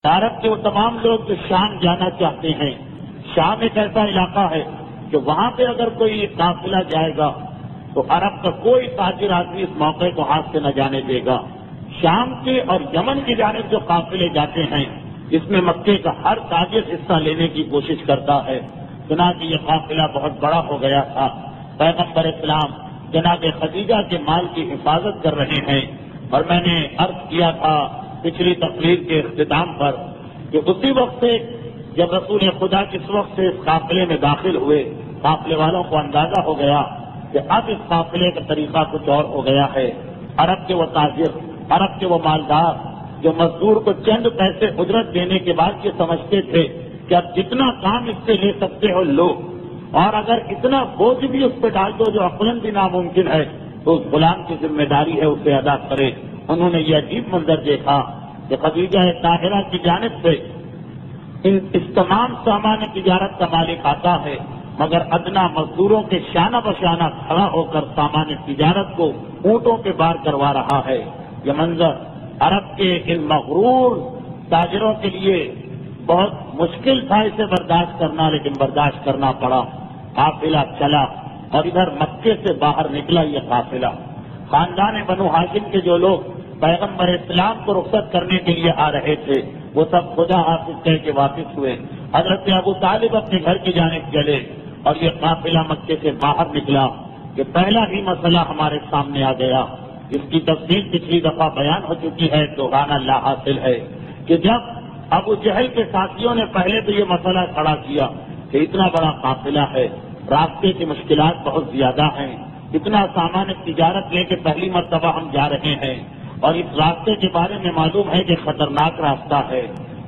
عرب کے وہ تمام لوگ جو شام جانا چاہتے ہیں، شام ایک ایسا علاقہ ہے کہ وہاں پہ اگر کوئی قافلہ جائے گا تو عرب کا کوئی تاجر آدمی اس موقع کو ہاتھ سے نہ جانے دے گا۔ شام کے اور یمن کی جانب جو قافلے جاتے ہیں اس میں مکے کا ہر تاجر حصہ لینے کی کوشش کرتا ہے۔ چنانچہ یہ قافلہ بہت بڑا ہو گیا تھا۔ پیغمبر اسلام جناب خدیجہ کے مال کی حفاظت کر رہے ہیں، اور میں نے عرض کیا تھا پچھلی تقریر کے اختتام پر کہ اسی وقت سے جب رسول خدا کس وقت سے اس قافلے میں داخل ہوئے، قافلے والوں کو اندازہ ہو گیا کہ اب اس قافلے کا طریقہ کچھ اور ہو گیا ہے۔ عرب کے وہ تاجر، عرب کے وہ مالدار جو مزدور کو چند پیسے اجرت دینے کے بعد یہ سمجھتے تھے کہ اب جتنا کام اس سے لے سکتے ہو لو، اور اگر اتنا بوجھ بھی اس پہ ڈال دو جو عقلاً بھی ناممکن ہے تو اس غلام کی ذمہ داری ہے اسے ادا کرے۔ انہوں نے یہ عجیب منظر دیکھا کہ خدیجہ طاہرہ کی جانب سے اس تمام سامان تجارت کا مالک آتا ہے، مگر ادنا مزدوروں کے شانہ بشانہ کھڑا ہو کر سامان تجارت کو اونٹوں پہ بار کروا رہا ہے۔ یہ منظر عرب کے ان مغرور تاجروں کے لیے بہت مشکل تھا اسے برداشت کرنا، لیکن برداشت کرنا پڑا۔ قافلہ چلا اور ادھر مکے سے باہر نکلا یہ قافلہ۔ خاندان بنو ہاشم کے جو لوگ پیغمبر اسلام کو رخصت کرنے کے لیے آ رہے تھے وہ سب خدا حافظ کہہ کے واپس ہوئے۔ حضرت ابو طالب اپنے گھر کی جانب چلے اور یہ قافلہ مکے سے باہر نکلا کہ پہلا ہی مسئلہ ہمارے سامنے آ گیا۔ اس کی تفصیل پچھلی دفعہ بیان ہو چکی ہے، دہرانا اللہ حاصل ہے کہ جب ابو جہل کے ساتھیوں نے پہلے تو یہ مسئلہ کھڑا کیا کہ اتنا بڑا قافلہ ہے، راستے کی مشکلات بہت زیادہ ہیں، اتنا سامان تجارت لے کے پہلی مرتبہ ہم جا رہے ہیں، اور اس راستے کے بارے میں معلوم ہے کہ خطرناک راستہ ہے۔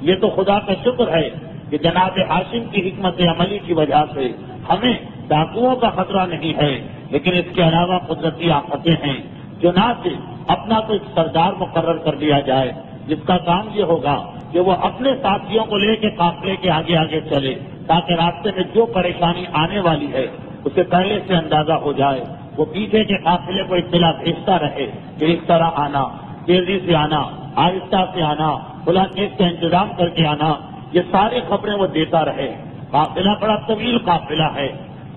یہ تو خدا کا شکر ہے کہ جناب ہاشم کی حکمت عملی کی وجہ سے ہمیں ڈاکوؤں کا خطرہ نہیں ہے، لیکن اس کے علاوہ قدرتی آفتیں ہیں۔ چنانچہ اپنا کوئی سردار مقرر کر دیا جائے جس کا کام یہ ہوگا کہ وہ اپنے ساتھیوں کو لے کے قافلے کے آگے آگے چلے، تاکہ راستے میں جو پریشانی آنے والی ہے اسے پہلے سے اندازہ ہو جائے۔ وہ پیچھے کے قافلے کو اطلاع بھیجتا رہے کہ اس طرح آنا، تیزی سے آنا، آہستہ سے آنا، فلاں چیز کا انتظام کر کے آنا، یہ ساری خبریں وہ دیتا رہے۔ قافلہ بڑا طویل قافلہ ہے۔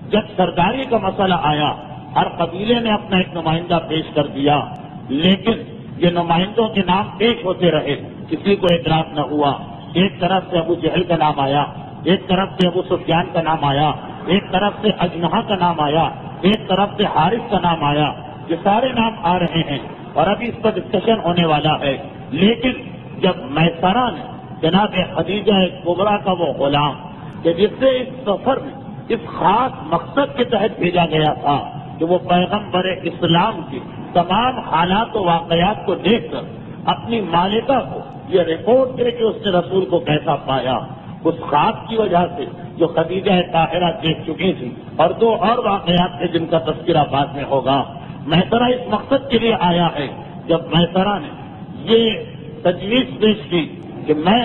جب سرداری کا مسئلہ آیا ہر قبیلے نے اپنا ایک نمائندہ پیش کر دیا، لیکن یہ نمائندوں کے نام پیش ہوتے رہے، کسی کو اعتراض نہ ہوا۔ ایک طرف سے ابو جہل کا نام آیا، ایک طرف سے ابو سفیان کا نام آیا، ایک طرف سے اجنحہ کا نام آیا، ایک طرف سے حارث کا نام آیا۔ یہ سارے نام آ رہے ہیں اور ابھی اس پر ڈسکشن ہونے والا ہے۔ لیکن جب میسرہ نے جناب خدیجہ کبریٰ کا وہ غلام کہ جس سے اس سفر میں اس خاص مقصد کے تحت بھیجا گیا تھا کہ وہ پیغمبر اسلام کے تمام حالات و واقعات کو دیکھ کر اپنی مالکہ کو یہ رپورٹ دے کہ اس نے رسول کو کیسا پایا، اس خواب کی وجہ سے جو خدیجہ طاہرہ دیکھ چکی تھی، اور دو اور واقعات تھے جن کا تذکرہ بعد میں ہوگا۔ میسرہ اس مقصد کے لیے آیا ہے، جب میسرہ نے یہ تجویز پیش کی کہ میں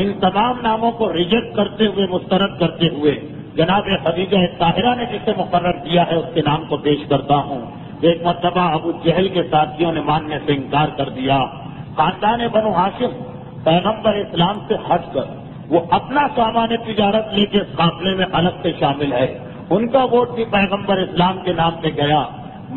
ان تمام ناموں کو ریجیکٹ کرتے ہوئے، مسترد کرتے ہوئے جناب خدیجہ طاہرہ نے جسے مقرر کیا ہے اس کے نام کو پیش کرتا ہوں۔ ایک مرتبہ ابو جہل کے ساتھیوں نے ماننے سے انکار کر دیا۔ خاندان بنو ہاشم پیغمبر اسلام سے ہٹ کر وہ اپنا سامان تجارت لے کے اس قافلے میں الگ سے شامل ہے۔ ان کا ووٹ بھی پیغمبر اسلام کے نام پہ گیا۔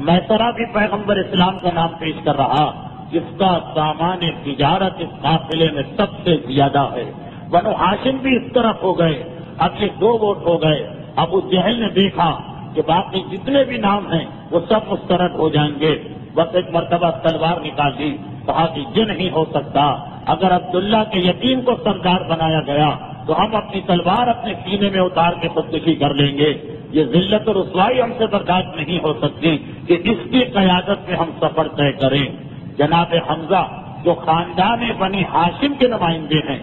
میسرہ بھی پیغمبر اسلام کا نام پیش کر رہا، جس کا سامان تجارت اس قافلے میں سب سے زیادہ ہے۔ بنو ہاشم بھی اس طرف ہو گئے۔ اب یہ دو ووٹ ہو گئے۔ ابو جہل نے دیکھا کہ باقی جتنے بھی نام ہیں وہ سب مسترد ہو جائیں گے، بس ایک مرتبہ تلوار نکال دی، کہا کہ یہ نہیں ہو سکتا، اگر عبداللہ کے یتیم کو سردار بنایا گیا تو ہم اپنی تلوار اپنے سینے میں اتار کے خودکشی کر لیں گے۔ یہ ذلت اور رسوائی ہم سے برداشت نہیں ہو سکتی کہ اس کی قیادت میں ہم سفر طے کریں۔ جناب حمزہ جو خاندان بنی ہاشم کے نمائندے ہیں،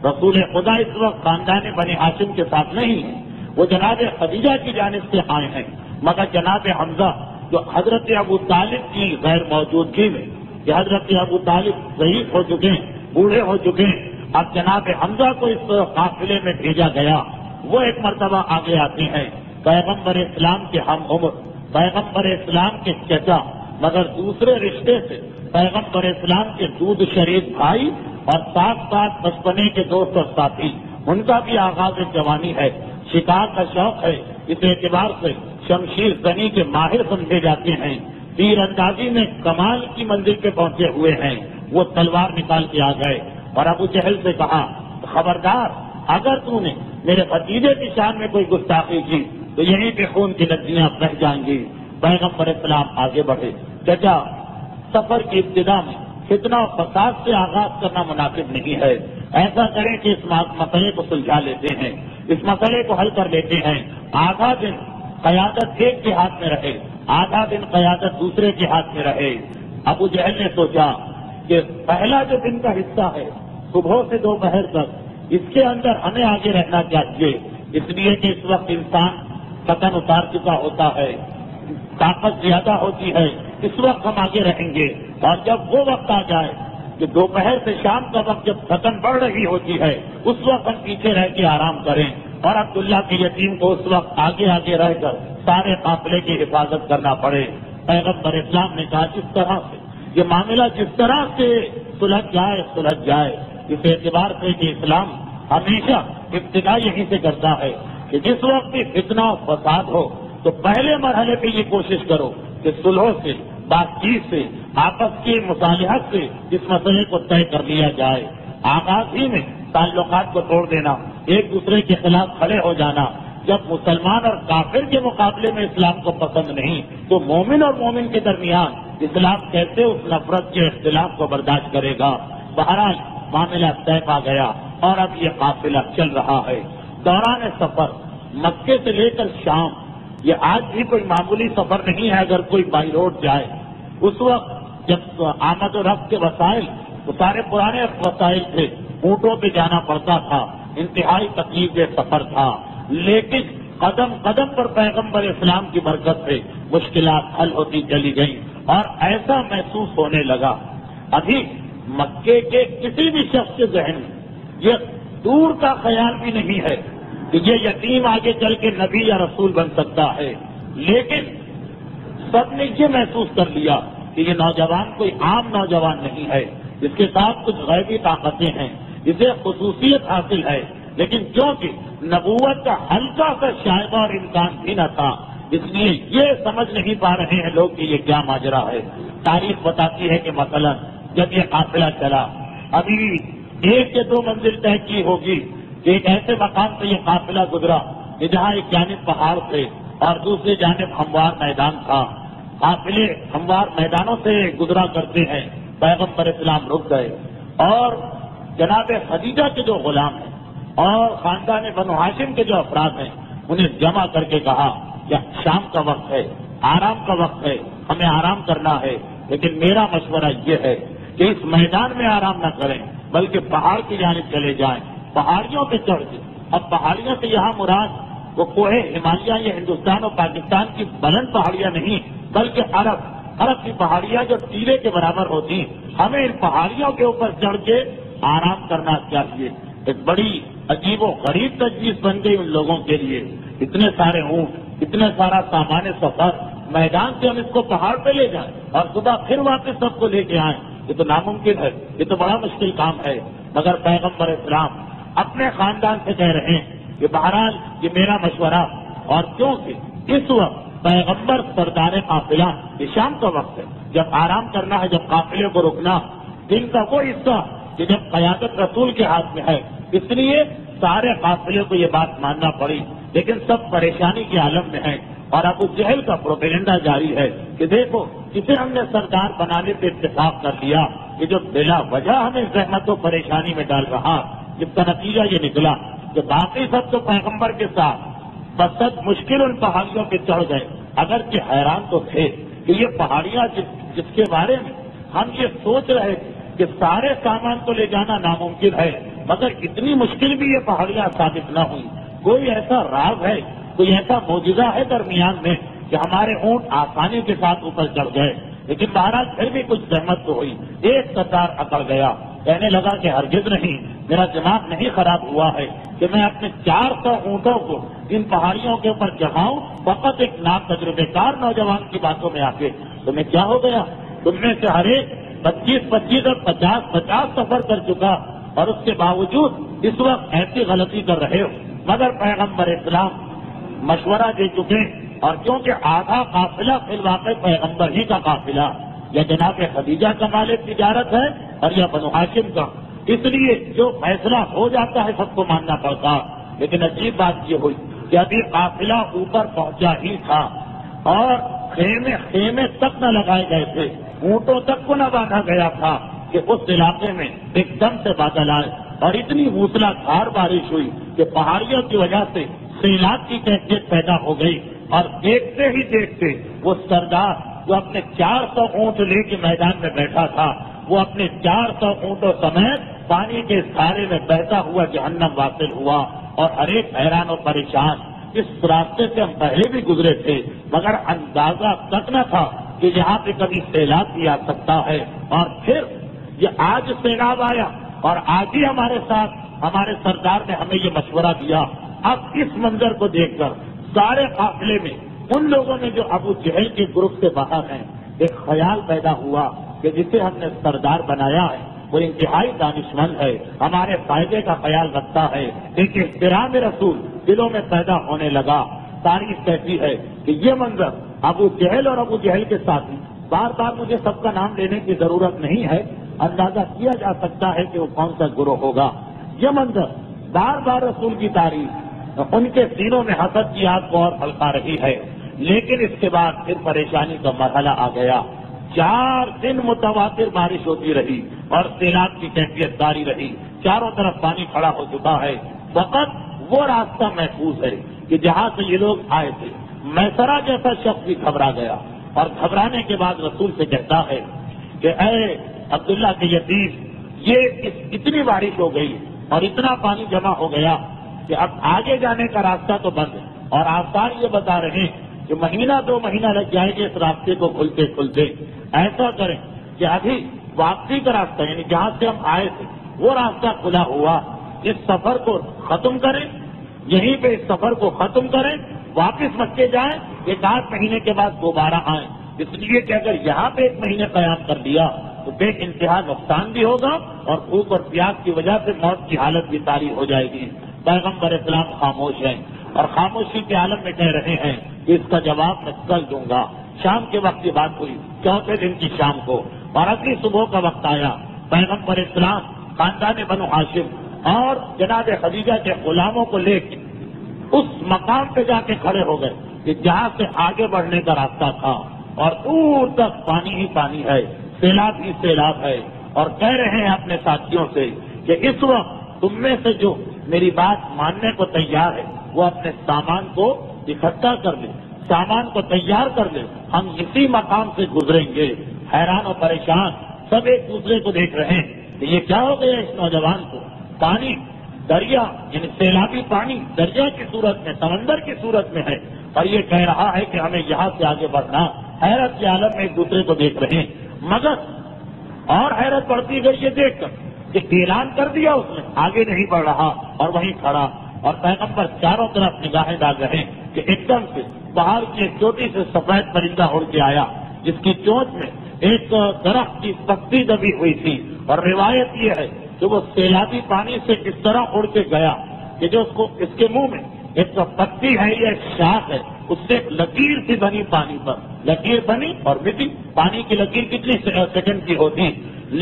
رسول خدا اس وقت خاندان بنی ہاشم کے ساتھ نہیں ہیں، وہ جناب خدیجہ کی جانب سے آئے ہیں، مگر جناب حمزہ جو حضرت ابو طالب کی غیر موجودگی میں، کہ حضرت ابو طالب ضعیف ہو چکے ہیں، بوڑھے ہو چکے ہیں، اب جناب حمزہ کو اس قافلے میں بھیجا گیا۔ وہ ایک مرتبہ آگے آتے ہیں، پیغمبر اسلام کے ہم عمر، پیغمبر اسلام کے چچا، مگر دوسرے رشتے سے پیغمبر اسلام کے دودھ شریف بھائی اور ساتھ ساتھ بچپنے کے دوست اور ساتھی، ان کا بھی آغاز جوانی ہے، شکار کا شوق ہے، اس اعتبار سے شمشیر زنی کے ماہر سمجھے جاتے ہیں، تیر اندازی میں کمال کی منزل پہ پہنچے ہوئے ہیں، وہ تلوار نکال کے آ گئے اور ابو جہل سے کہا خبردار، اگر تو نے میرے بھتیجے کی شان میں کوئی گستاخی کی تو یہیں پہ خون کی ندیاں بہہ جائیں گی۔ پیغمبر اسلام آگے بڑھے، چچا سفر کی ابتدا میں فتنہ و فساد سے آغاز کرنا مناسب نہیں ہے، ایسا کریں کہ اس مسئلے کو سلجھا لیتے ہیں، اس مسئلے کو حل کر لیتے ہیں، آدھا دن قیادت ایک کے ہاتھ میں رہے، آدھا دن قیادت دوسرے کے ہاتھ میں رہے۔ ابو جہل نے سوچا کہ پہلا جو دن کا حصہ ہے صبح سے دوپہر تک، اس کے اندر ہمیں آگے رہنا چاہیے، اس لیے کہ اس وقت انسان پتن اتار چکا ہوتا ہے، طاقت زیادہ ہوتی ہے، اس وقت ہم آگے رہیں گے، اور جب وہ وقت آ جائے کہ دوپہر سے شام کا وقت جب تھکن بڑھ رہی ہوتی ہے، اس وقت ہم پیچھے رہ کے آرام کریں، اور عبداللہ کے یتیم کو اس وقت آگے آگے رہ کر سارے قافلے کی حفاظت کرنا پڑے۔ پیغمبر اسلام نے کہا جس طرح سے یہ معاملہ جس طرح سے سلجھ جائے، اس اعتبار سے کہ اسلام ہمیشہ ابتدا یہیں سے کرتا ہے کہ جس وقت بھی فتنہ و فساد ہو تو پہلے مرحلے پہ یہ کوشش کرو کہ صلح سے، بات چیت سے، آپس کی مصالحت سے اس مسئلے کو طے کر لیا جائے۔ آغاز ہی میں تعلقات کو توڑ دینا، ایک دوسرے کے خلاف کھڑے ہو جانا، جب مسلمان اور کافر کے مقابلے میں اسلام کو پسند نہیں تو مومن اور مومن کے درمیان اسلام کیسے اس نفرت کے اختلاف کو برداشت کرے گا؟ بہرحال معاملہ طے پا گیا اور اب یہ قافلہ چل رہا ہے۔ دوران سفر مکے سے لے کر شام، یہ آج بھی کوئی معمولی سفر نہیں ہے اگر کوئی بائی روڈ جائے۔ اس وقت جب آمد و رفت کے وسائل وہ سارے پرانے وسائل تھے، اونٹوں پہ جانا پڑتا تھا، انتہائی تکلیف دہ سفر تھا، لیکن قدم قدم پر پیغمبر اسلام کی برکت سے مشکلات حل ہوتی چلی گئیں اور ایسا محسوس ہونے لگا ابھی مکے کے کسی بھی شخص کے ذہن میں یہ دور کا خیال بھی نہیں ہے کہ یہ یتیم آگے چل کے نبی یا رسول بن سکتا ہے، لیکن سب نے یہ محسوس کر لیا کہ یہ نوجوان کوئی عام نوجوان نہیں ہے، اس کے ساتھ کچھ غیبی طاقتیں ہیں، اسے خصوصیت حاصل ہے، لیکن کیونکہ نبوت کا ہلکا سا شائبہ اور امکان بھی نہ تھا، اس لیے یہ سمجھ نہیں پا رہے ہیں لوگ کہ یہ کیا ماجرا ہے۔ تاریخ بتاتی ہے کہ مثلا جب یہ قافلہ چلا، ابھی ایک یا دو منزل طے کی ہوگی کہ ایک ایسے مقام سے یہ قافلہ گزرا کہ جہاں ایک جانب پہاڑ تھے اور دوسری جانب ہموار میدان تھا۔ قافلے ہموار میدانوں سے گزرا کرتے ہیں، پیغمبر اسلام رک گئے اور جناب خدیجہ کے جو غلام ہیں اور خاندان بنو ہاشم کے جو افراد ہیں انہیں جمع کر کے کہا کہ شام کا وقت ہے، آرام کا وقت ہے، ہمیں آرام کرنا ہے، لیکن میرا مشورہ یہ ہے کہ اس میدان میں آرام نہ کریں بلکہ پہاڑ کی جانب چلے جائیں، پہاڑیوں پہ چڑھ کے۔ اب پہاڑیوں سے یہاں مراد وہ کوہ ہمالیہ یا ہندوستان اور پاکستان کی بلند پہاڑیاں نہیں بلکہ عرب کی پہاڑیاں جو ٹیلے کے برابر ہوتی ہیں، ہمیں ان پہاڑیوں کے اوپر چڑھ کے آرام کرنا چاہیے۔ ایک بڑی عجیب و غریب تجویز بن گئی ان لوگوں کے لیے، اتنے سارے اونٹ، اتنے سارا سامان سفر، میدان سے ہم اس کو پہاڑ پہ لے جائیں اور صبح پھر واپس سب کو لے کے آئیں، یہ تو ناممکن ہے، یہ تو بڑا مشکل کام ہے۔ مگر پیغمبر اسلام اپنے خاندان سے کہہ رہے ہیں کہ بہرحال یہ میرا مشورہ، اور کیونکہ اس وقت پیغمبر سردار قافلہ، یہ شام کا وقت ہے، جب آرام کرنا ہے، جب قافلے کو رکنا، دن کا وہ حصہ کہ جب قیادت رسول کے ہاتھ میں ہے، اس لیے سارے قافلے کو یہ بات ماننا پڑی، لیکن سب پریشانی کے عالم میں ہیں اور ابو جہل کا پروپیگنڈا جاری ہے کہ دیکھو جسے ہم نے سردار بنانے پہ اتفاق کر لیا کہ جو بلا وجہ ہمیں زحمت و پریشانی میں ڈال رہا، جس کا نتیجہ یہ نکلا کہ باقی سب تو پیغمبر کے ساتھ بسط مشکل ان پہاڑیوں پہ چڑھ گئے، اگرچہ حیران تو تھے کہ یہ پہاڑیاں جس کے بارے میں ہم یہ سوچ رہے تھے کہ سارے سامان تو لے جانا ناممکن ہے، مگر اتنی مشکل بھی یہ پہاڑیاں ثابت نہ ہوئی، کوئی ایسا راز ہے، کوئی ایسا معجزہ ہے درمیان میں کہ ہمارے اونٹ آسانی کے ساتھ اوپر چڑھ گئے، لیکن بہرحال پھر بھی کچھ زحمت تو ہوئی۔ ایک قطار اکڑ گیا، کہنے لگا کہ ہرگز نہیں، میرا دماغ نہیں خراب ہوا ہے کہ میں اپنے 400 اونٹوں کو ان پہاڑیوں کے اوپر چڑھاؤں فقط ایک ناتجربے کار نوجوان کی باتوں میں آ کے۔ تمہیں کیا ہو گیا؟ تم میں سے ہر ایک 25 اور 50 سفر کر چکا اور اس کے باوجود اس وقت ایسی غلطی کر رہے ہو. مگر پیغمبر اسلام مشورہ دے چکے اور کیونکہ آدھا قافلہ فی الواقع پیغمبر ہی کا قافلہ یا جناب خدیجہ کا مال تجارت ہے اور یا بنو ہاشم کا، اس لیے جو فیصلہ ہو جاتا ہے سب کو ماننا پڑتا. لیکن عجیب بات یہ ہوئی کہ ابھی قافلہ اوپر پہنچا ہی تھا اور خیمے تک نہ لگائے گئے تھے، اونٹوں تک کو نہ باندھا گیا تھا کہ اس علاقے میں ایک دم سے بادل آئے اور اتنی موسلادھار بارش ہوئی کہ پہاڑیوں کی وجہ سے سیلاب کی کیفیت پیدا ہو گئی. اور دیکھتے ہی دیکھتے وہ سردار جو اپنے 400 اونٹ لے کے میدان میں بیٹھا تھا، وہ اپنے 400 اونٹوں سمیت پانی کے سارے میں بہتا ہوا جہنم واصل ہوا اور ہر ایک حیران و پریشان. اس راستے سے ہم پہلے بھی گزرے تھے مگر اندازہ تک نہ تھا کہ یہاں پہ کبھی سیلاب بھی آ سکتا ہے. اور پھر یہ آج سیلاب آیا اور آج ہی ہمارے ساتھ ہمارے سردار نے ہمیں یہ مشورہ دیا. اب اس منظر کو دیکھ کر سارے قافلے میں ان لوگوں نے جو ابو جہل کے گروپ سے باہر ہیں ایک خیال پیدا ہوا کہ جسے ہم نے سردار بنایا ہے وہ انتہائی دانشمند ہے، ہمارے فائدے کا خیال رکھتا ہے. ایک احترام رسول دلوں میں پیدا ہونے لگا. تاریخ کہتی ہے کہ یہ منظر ابو جہل اور ابو جہل کے ساتھی، بار بار مجھے سب کا نام لینے کی ضرورت نہیں ہے، اندازہ کیا جا سکتا ہے کہ وہ کون سا گروہ ہوگا. یہ منظر بار بار رسول کی تعریف ان کے سینوں میں حسد کی آگ کو اور پھلکا رہی ہے. لیکن اس کے بعد پھر پریشانی کا مرحلہ آ گیا. 4 دن متواتر بارش ہوتی رہی اور سیلاب کی کیفیت جاری رہی. چاروں طرف پانی کھڑا ہو چکا ہے. فقط وہ راستہ محفوظ ہے کہ جہاں سے یہ لوگ آئے تھے. میسرہ جیسا شخص بھی گھبرا گیا اور گھبرانے کے بعد رسول سے کہتا ہے کہ اے عبداللہ کے یتیم، یہ اتنی بارش ہو گئی اور اتنا پانی جمع ہو گیا کہ اب آگے جانے کا راستہ تو بند ہے اور آثار یہ بتا رہے ہیں کہ مہینہ 2 مہینہ لگ جائے گے اس راستے کو کھلتے کھلتے. ایسا کریں کہ ابھی واپسی کا راستہ یعنی جہاں سے ہم آئے تھے وہ راستہ کھلا ہوا، اس سفر کو ختم کریں، یہیں پہ اس سفر کو ختم کریں، واپس مکے جائیں، 1-8 مہینے کے بعد دوبارہ آئیں. اس لیے کہ اگر یہاں پہ 1 مہینے قیام کر لیا تو بے انتہا نقصان بھی ہوگا اور بھوک اور پیاس کی وجہ سے موت کی حالت بھی طاری ہو جائے گی. پیغمبر اسلام خاموش ہیں اور خاموشی کے عالم میں کہہ رہے ہیں کہ اس کا جواب میں کل دوں گا. شام کے وقت کی بات ہوئی، 4تھے دن کی شام کو، اور اگلی صبح کا وقت آیا. پیغمبر اسلام خاندان بنو ہاشم اور جناب خدیجہ کے غلاموں کو لے کے اس مقام پہ جا کے کھڑے ہو گئے کہ جہاں سے آگے بڑھنے کا راستہ تھا اور دور تک پانی ہی پانی ہے، سیلاب ہی سیلاب ہے. اور کہہ رہے ہیں اپنے ساتھیوں سے کہ اس وقت تم میں سے جو میری بات ماننے کو تیار ہے وہ اپنے سامان کو اکٹھا کر لے، سامان کو تیار کر لے، ہم اسی مقام سے گزریں گے. حیران و پریشان سب ایک دوسرے کو دیکھ رہے ہیں کہ یہ کیا ہو گیا اس نوجوان کو. پانی دریا یعنی سیلابی پانی دریا کی صورت میں، سمندر کی صورت میں ہے اور یہ کہہ رہا ہے کہ ہمیں یہاں سے آگے بڑھنا. حیرت کے عالم میں ایک دوسرے کو دیکھ رہے ہیں. مگر اور حیرت بڑھتی گئی یہ دیکھ کر کہ اعلان کر دیا اس نے، آگے نہیں بڑھ رہا اور وہیں کھڑا. اور پیغمبر چاروں طرف نگاہیں ڈال رہے ہیں کہ ایک دم سے پہاڑ کی ایک چوٹی سے سفید پرندہ اڑ کے آیا جس کی چونچ میں ایک درخت کی پتی دبی ہوئی تھی. اور روایت یہ ہے کہ وہ سیلابی پانی سے اس طرح اڑ کے گیا کہ جو اس کے منہ میں ایک پتی ہے یا ایک شاخ ہے، اس سے ایک لکیر سی بنی پانی پر، لکیر بنی اور مٹی. پانی کی لکیر کتنی سیکنڈ کی ہوتی،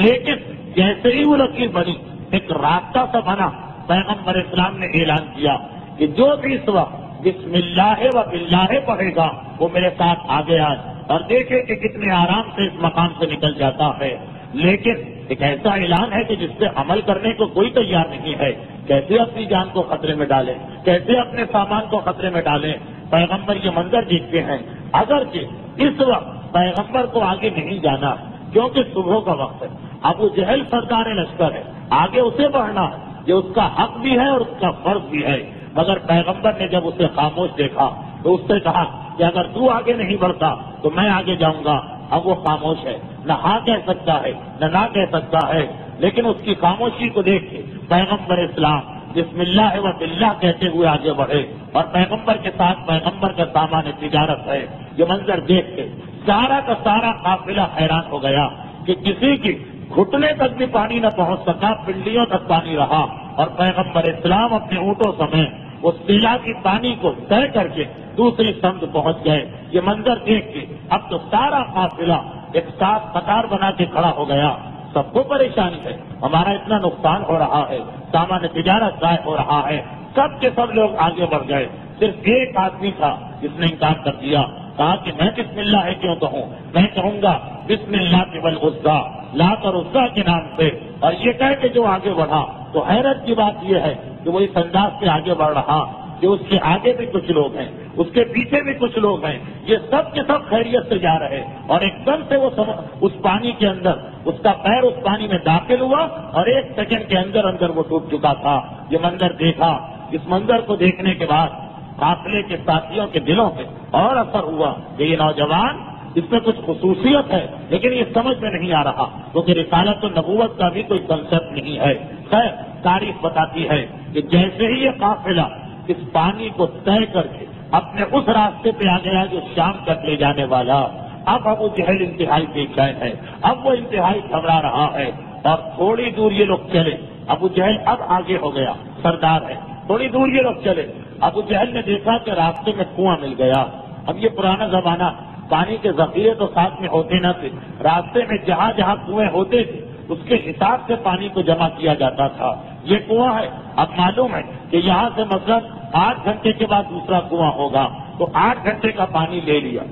لیکن جیسے ہی وہ لکیر بنی ایک راستہ سا بنا. پیغمبر اسلام نے اعلان کیا کہ جو بھی اس وقت بسم اللہ و باللہ پڑھے گا وہ میرے ساتھ آگے آئے اور دیکھے کہ کتنے آرام سے اس مقام سے نکل جاتا ہے. لیکن ایک ایسا اعلان ہے کہ جس پہ عمل کرنے کو کوئی تیار نہیں ہے. کیسے اپنی جان کو خطرے میں ڈالیں، کیسے اپنے سامان کو خطرے میں ڈالیں. پیغمبر یہ منظر دیکھتے ہیں. اگرچہ اس وقت پیغمبر کو آگے نہیں جانا کیونکہ صبح کا وقت ہے، ابو جہل سردار لشکر ہے، آگے اسے بڑھنا ہے، یہ اس کا حق بھی ہے اور اس کا فرض بھی ہے. مگر پیغمبر نے جب اسے خاموش دیکھا تو اس سے کہا کہ اگر تو آگے نہیں بڑھتا تو میں آگے جاؤں گا. اب وہ خاموش ہے، نہ ہاں کہہ سکتا ہے نہ کہہ سکتا ہے. لیکن اس کی خاموشی کو دیکھ کے پیغمبر اسلام بسم اللہ و باللہ کہتے ہوئے آگے بڑھے اور پیغمبر کے ساتھ پیغمبر کا سامان تجارت ہے. یہ منظر دیکھ کے سارا کا سارا قافلہ حیران ہو گیا کہ کسی کی گھٹنے تک بھی پانی نہ پہنچ سکا، پنڈلیوں تک پانی رہا، اور پیغمبر اسلام اپنے اونٹوں سمیت اس سیلابی پانی کو طے کر کے دوسری سمت پہنچ گئے۔ یہ منظر دیکھ کے اب تو سارا قافلہ ایک ساتھ قطار بنا کے کھڑا ہو گیا۔ سب کو پریشانی ہے، ہمارا اتنا نقصان ہو رہا ہے، سامان تجارت ضائع ہو رہا ہے، سب کے سب لوگ آگے بڑھ گئے۔ صرف ایک آدمی تھا جس نے انکار کر دیا، کہا کہ میں بسم اللہ ہے کیوں کہوں، میں کہوں گا بسم اللہ والعزیٰ، لات اور عزیٰ کے نام سے۔ اور یہ کہہ کے جو آگے بڑھا تو حیرت کی بات یہ ہے کہ وہ اس انداز سے آگے بڑھ رہا کہ اس کے آگے بھی کچھ لوگ ہیں، اس کے پیچھے بھی کچھ لوگ ہیں، یہ سب کے سب خیریت سے جا رہے، اور ایک دم سے وہ اس پانی کے اندر اس کا پیر اس پانی میں داخل ہوا اور ایک سیکنڈ کے اندر اندر وہ ڈوب چکا تھا۔ یہ منظر دیکھا، اس منظر کو دیکھنے کے بعد قافلے کے ساتھیوں کے دلوں پہ اور اثر ہوا کہ یہ نوجوان، اس میں کچھ خصوصیت ہے لیکن یہ سمجھ میں نہیں آ رہا، کیونکہ رسالت و نبوت کا بھی کوئی کنسپٹ نہیں ہے۔ خیر، تاریخ بتاتی ہے کہ جیسے ہی یہ قافلہ اس پانی کو طے کر کے اپنے اس راستے پہ آ گیا جو شام تک لے جانے والا، اب ابو جہل انتہائی بے چین ہے، اب وہ انتہائی گھبرا رہا ہے، اور تھوڑی دور یہ لوگ چلے، ابو جہل اب آگے ہو گیا، سردار ہے، تھوڑی دور یہ لوگ چلے، ابو جہل نے دیکھا کہ راستے میں کنواں مل گیا۔ اب یہ پرانا زمانہ، پانی کے ذخیرے تو ساتھ میں ہوتے نہ تھے، راستے میں جہاں جہاں کنویں ہوتے تھے اس کے حساب سے پانی کو جمع کیا جاتا تھا۔ یہ کنواں ہے، اب معلوم ہے کہ یہاں سے مثلاً 8 گھنٹے کے بعد دوسرا کنواں ہوگا، تو 8 گھنٹے کا پانی لے لیا۔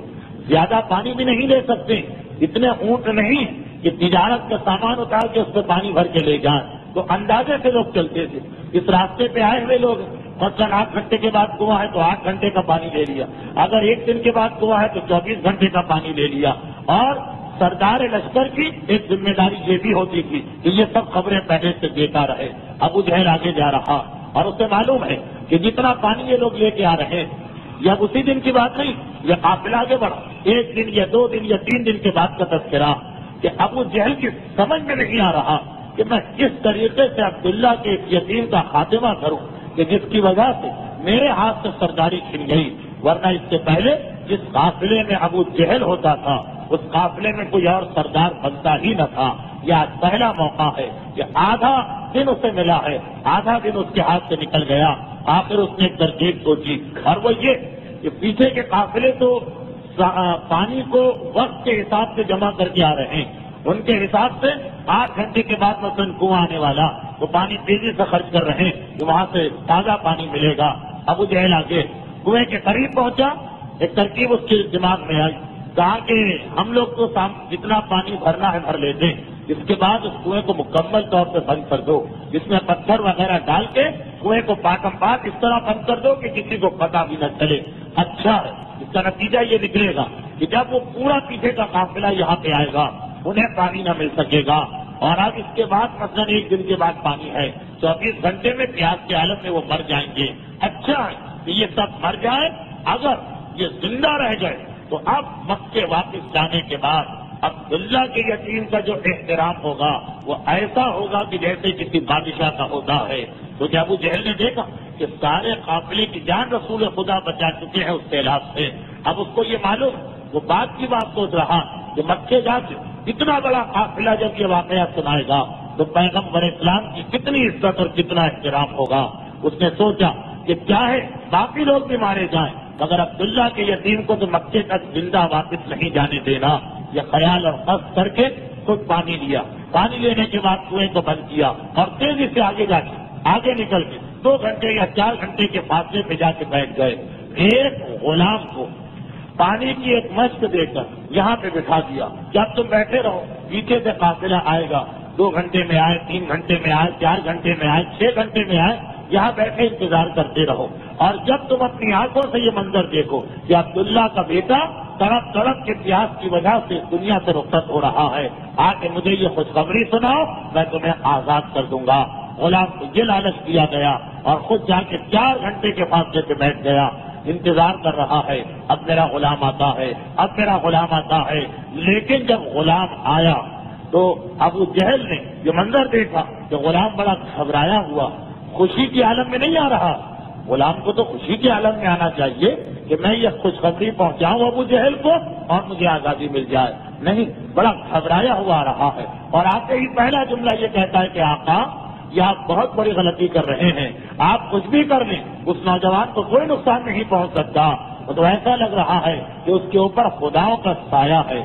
زیادہ پانی بھی نہیں لے سکتے، اتنے اونٹ نہیں کہ تجارت کا سامان اتار کے اس پہ پانی بھر کے لے جائیں، تو اندازے سے لوگ چلتے تھے۔ اس راستے پہ آئے ہوئے لوگ مثلاً 8 گھنٹے کے بعد کنواں ہے تو 8 گھنٹے کا پانی لے لیا، اگر 1 دن کے بعد کنواں ہے تو 24 گھنٹے کا پانی لے لیا۔ اور سردار لشکر کی ایک ذمہ داری یہ بھی ہوتی تھی کہ یہ سب خبریں پہلے سے دیتا رہے۔ ابو جہل آگے جا رہا اور اسے معلوم ہے کہ جتنا پانی یہ لوگ لے کے آ رہے ہیں، یہ اب اسی دن کی بات نہیں، یہ قافلہ آگے بڑھا، 1 دن یا 2 دن یا 3 دن کے بعد کا تذکرہ، کہ ابو جہل کی سمجھ میں نہیں آ رہا کہ میں کس طریقے سے عبداللہ کے ایک یتیم کا خاتمہ کروں کہ جس کی وجہ سے میرے ہاتھ سے سرداری چھن گئی، ورنہ اس سے پہلے جس قافلے میں ابو جہل ہوتا تھا اس قافلے میں کوئی اور سردار بنتا ہی نہ تھا۔ یہ آج پہلا موقع ہے کہ آدھا دن اسے ملا ہے، آدھا دن اس کے ہاتھ سے نکل گیا۔ آخر اس نے ایک ترکیب سوچی، اور وہ یہ کہ پیچھے کے قافلے تو پانی کو وقت کے حساب سے جمع کر کے آ رہے ہیں، ان کے حساب سے 8 گھنٹے کے بعد مثلاً کنواں آنے والا تو پانی تیزی سے خرچ کر رہے ہیں کہ وہاں سے تازہ پانی ملے گا۔ ابو جہل آگے کنویں کے قریب پہنچا، ایک ترکیب اس کے دماغ میں آئی، کہا کہ ہم لوگ تو جتنا پانی بھرنا ہے بھر لیتے ہیں، اس کے بعد اس کنویں کو مکمل طور پہ بند کر دو، اس میں پتھر وغیرہ ڈال کے کنویں کو پاکم پاک اس طرح بند کر دو کہ کسی کو پتہ بھی نہ چلے۔ اچھا ہے، اس کا نتیجہ یہ نکلے گا کہ جب وہ پورا پیچھے کا قافلہ یہاں پہ آئے گا انہیں پانی نہ مل سکے گا، اور اب اس کے بعد مثلاً 1 دن کے بعد پانی ہے، 24 گھنٹے میں پیاس کے حالت میں وہ مر جائیں گے۔ اچھا ہے کہ یہ سب مر جائیں، اگر یہ زندہ رہ گئے تو اب مکے واپس جانے کے بعد عبداللہ کے یتیم کا جو احترام ہوگا وہ ایسا ہوگا کہ جیسے کسی بادشاہ کا ہوتا ہے۔ تو جب ابو جہل نے دیکھا کہ سارے قافلے کی جان رسول خدا بچا چکے ہیں اس سیلاب سے، اب اس کو یہ معلوم، وہ بات کی بات سوچ رہا کہ مکے جا کے اتنا بڑا قافلہ جب یہ واقعہ سنائے گا تو پیغمبر اسلام کی کتنی عزت اور کتنا احترام ہوگا۔ اس نے سوچا کہ چاہے باقی لوگ بھی مارے جائیں مگر عبداللہ کے یتیم کو تو مکے تک زندہ واپس نہیں جانے دینا۔ یہ خیال اور قصد کر کے خود پانی لیا، پانی لینے کے بعد کنویں کو بند کیا اور تیزی سے آگے جا کے آگے نکل کے 2 گھنٹے یا 4 گھنٹے کے فاصلے پہ جا کے بیٹھ گئے۔ ایک غلام کو پانی کی ایک مشق دے کر یہاں پہ بٹھا دیا، جب تم بیٹھے رہو پیچھے سے قافلہ آئے گا، 2 گھنٹے میں آئے، 3 گھنٹے میں آئے، 4 گھنٹے میں آئے، 6 گھنٹے میں آئے، یہاں بیٹھے انتظار کرتے رہو، اور جب تم اپنی آنکھوں سے یہ منظر دیکھو کہ عبداللہ کا بیٹا تڑپ تڑپ کے پیاس کی وجہ سے دنیا سے رخصت ہو رہا ہے، آ کے مجھے یہ خوشخبری سناؤ، میں تمہیں آزاد کر دوں گا۔ غلام کو یہ لالچ دیا گیا اور خود جا کے 4 گھنٹے کے فاصلے پہ بیٹھ گیا، انتظار کر رہا ہے اب میرا غلام آتا ہے، اب میرا غلام آتا ہے۔ لیکن جب غلام آیا تو ابو جہل نے یہ منظر دیکھا کہ غلام بڑا گھبرایا ہوا، خوشی کے عالم میں نہیں آ رہا۔ غلام کو تو خوشی کے عالم میں آنا چاہیے کہ میں یہ خوشخبری پہنچاؤں ابو جہل کو اور مجھے آزادی مل جائے، نہیں، بڑا گھبرایا ہوا رہا ہے، اور آتے ہی پہلا جملہ یہ کہتا ہے کہ آقا یہ آپ بہت بڑی غلطی کر رہے ہیں، آپ کچھ بھی کر لیں اس نوجوان کو کوئی نقصان نہیں پہنچ سکتا۔ تو ایسا لگ رہا ہے کہ اس کے اوپر خداؤں کا سایہ ہے،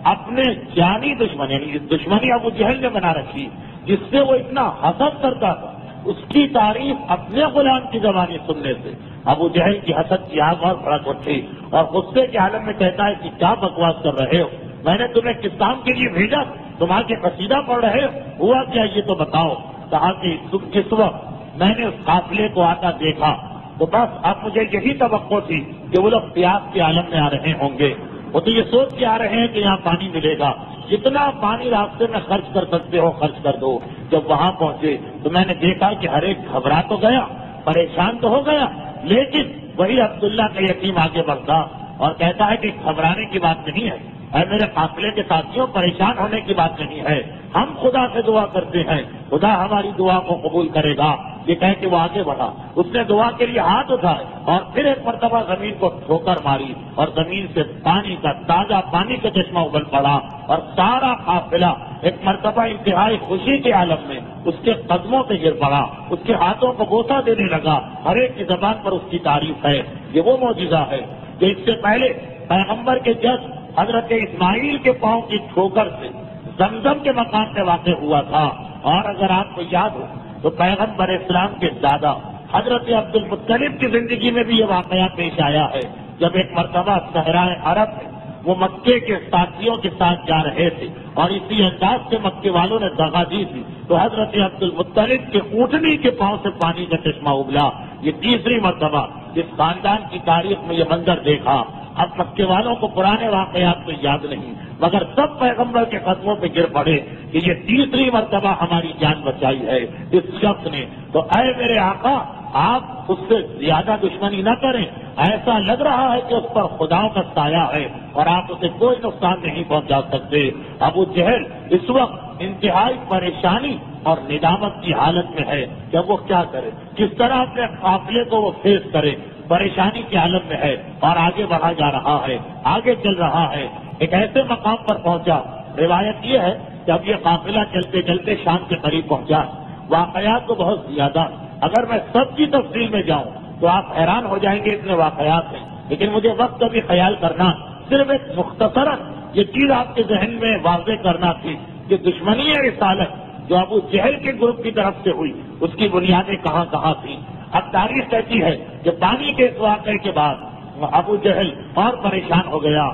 اپنے جانی دشمن، یعنی دشمنی ابو جہل نے بنا رکھی جس سے وہ اتنا حسد کرتا تھا، اس کی تعریف اپنے غلام کی زبانی سننے سے ابو جہل کی حسد کی آگ اور بھڑک اٹھی، اور غصے کے عالم میں کہتا ہے کہ کیا بکواس کر رہے ہو، میں نے تمہیں کس کام کے لیے بھیجا، تم آ کے قصیدہ پڑھ رہے ہو، ہوا کیا یہ تو بتاؤ۔ کہا کہ جس وقت میں نے اس قافلے کو آتا دیکھا تو بس اب مجھے یہی توقع تھی کہ وہ لوگ پیاس کے عالم میں آ رہے ہوں گے، وہ تو یہ سوچ کے آ رہے ہیں کہ یہاں پانی ملے گا، جتنا پانی راستے میں خرچ کر سکتے ہو خرچ کر دو۔ جب وہاں پہنچے تو میں نے دیکھا کہ ہر ایک گھبرا تو گیا، پریشان تو ہو گیا، لیکن وہی عبداللہ کا یتیم آگے بڑھتا اور کہتا ہے کہ گھبرانے کی بات نہیں ہے، اے میرے قافلے کے ساتھیوں پریشان ہونے کی بات نہیں ہے، ہم خدا سے دعا کرتے ہیں، خدا ہماری دعا کو قبول کرے گا۔ یہ کہہ کے وہ آگے بڑھا، اس نے دعا کے لیے ہاتھ اٹھائے اور پھر ایک مرتبہ زمین کو ٹھوکر ماری اور زمین سے پانی کا تازہ پانی کا چشمہ ابل پڑا، اور سارا قافلہ ایک مرتبہ انتہائی خوشی کے عالم میں اس کے قدموں پہ گر پڑا، اس کے ہاتھوں کو بوسہ دینے لگا، ہر ایک کی زبان پر اس کی تعریف ہے۔ یہ وہ معجزہ ہے کہ اس سے پہلے پیغمبر کے جج حضرت اسماعیل کے پاؤں کی ٹھوکر سے زمزم کے مقام پہ واقع ہوا تھا۔ اور اگر آپ کو یاد ہو تو پیغمبر اسلام کے دادا حضرت عبد المطلب کی زندگی میں بھی یہ واقعہ پیش آیا ہے، جب ایک مرتبہ صحرائے عرب میں وہ مکے کے ساتھیوں کے ساتھ جا رہے تھے اور اسی انداز سے مکے والوں نے دغا دی تھی تو حضرت عبد المطلب کے اونٹنی کے پاؤں سے پانی کا چشمہ ابلا۔ یہ تیسری مرتبہ اس خاندان کی تاریخ میں یہ منظر دیکھا۔ اب مکے والوں کو پرانے واقعات تو یاد نہیں، مگر سب پیغمبر کے قدموں پہ گر پڑے کہ یہ تیسری مرتبہ ہماری جان بچائی ہے اس شخص نے۔ تو اے میرے آقا آپ اس سے زیادہ دشمنی نہ کریں، ایسا لگ رہا ہے کہ اس پر خداؤں کا سایہ ہے اور آپ اسے کوئی نقصان نہیں پہنچا سکتے۔ ابو جہل اس وقت انتہائی پریشانی اور ندامت کی حالت میں ہے کہ وہ کیا کرے، کس طرح اپنے قافلے کو وہ فیس کرے، پریشانی کے عالم میں ہے اور آگے بڑھا جا رہا ہے، آگے چل رہا ہے۔ ایک ایسے مقام پر پہنچا، روایت یہ ہے کہ اب یہ قافلہ چلتے چلتے شام کے قریب پہنچا۔ واقعات تو بہت زیادہ، اگر میں سب کی تفصیل میں جاؤں تو آپ حیران ہو جائیں گے، اتنے واقعات ہیں، لیکن مجھے وقت کا بھی خیال کرنا، صرف ایک مختصراً یہ چیز آپ کے ذہن میں واضح کرنا تھی کہ دشمنی رسالت جو ابو جہل کے گروپ کی طرف سے ہوئی اس کی بنیادیں کہاں کہاں تھیں۔ اب تاریخ کہتی ہے کہ پانی کے اس واقعے کے بعد ابو جہل اور پریشان ہو گیا،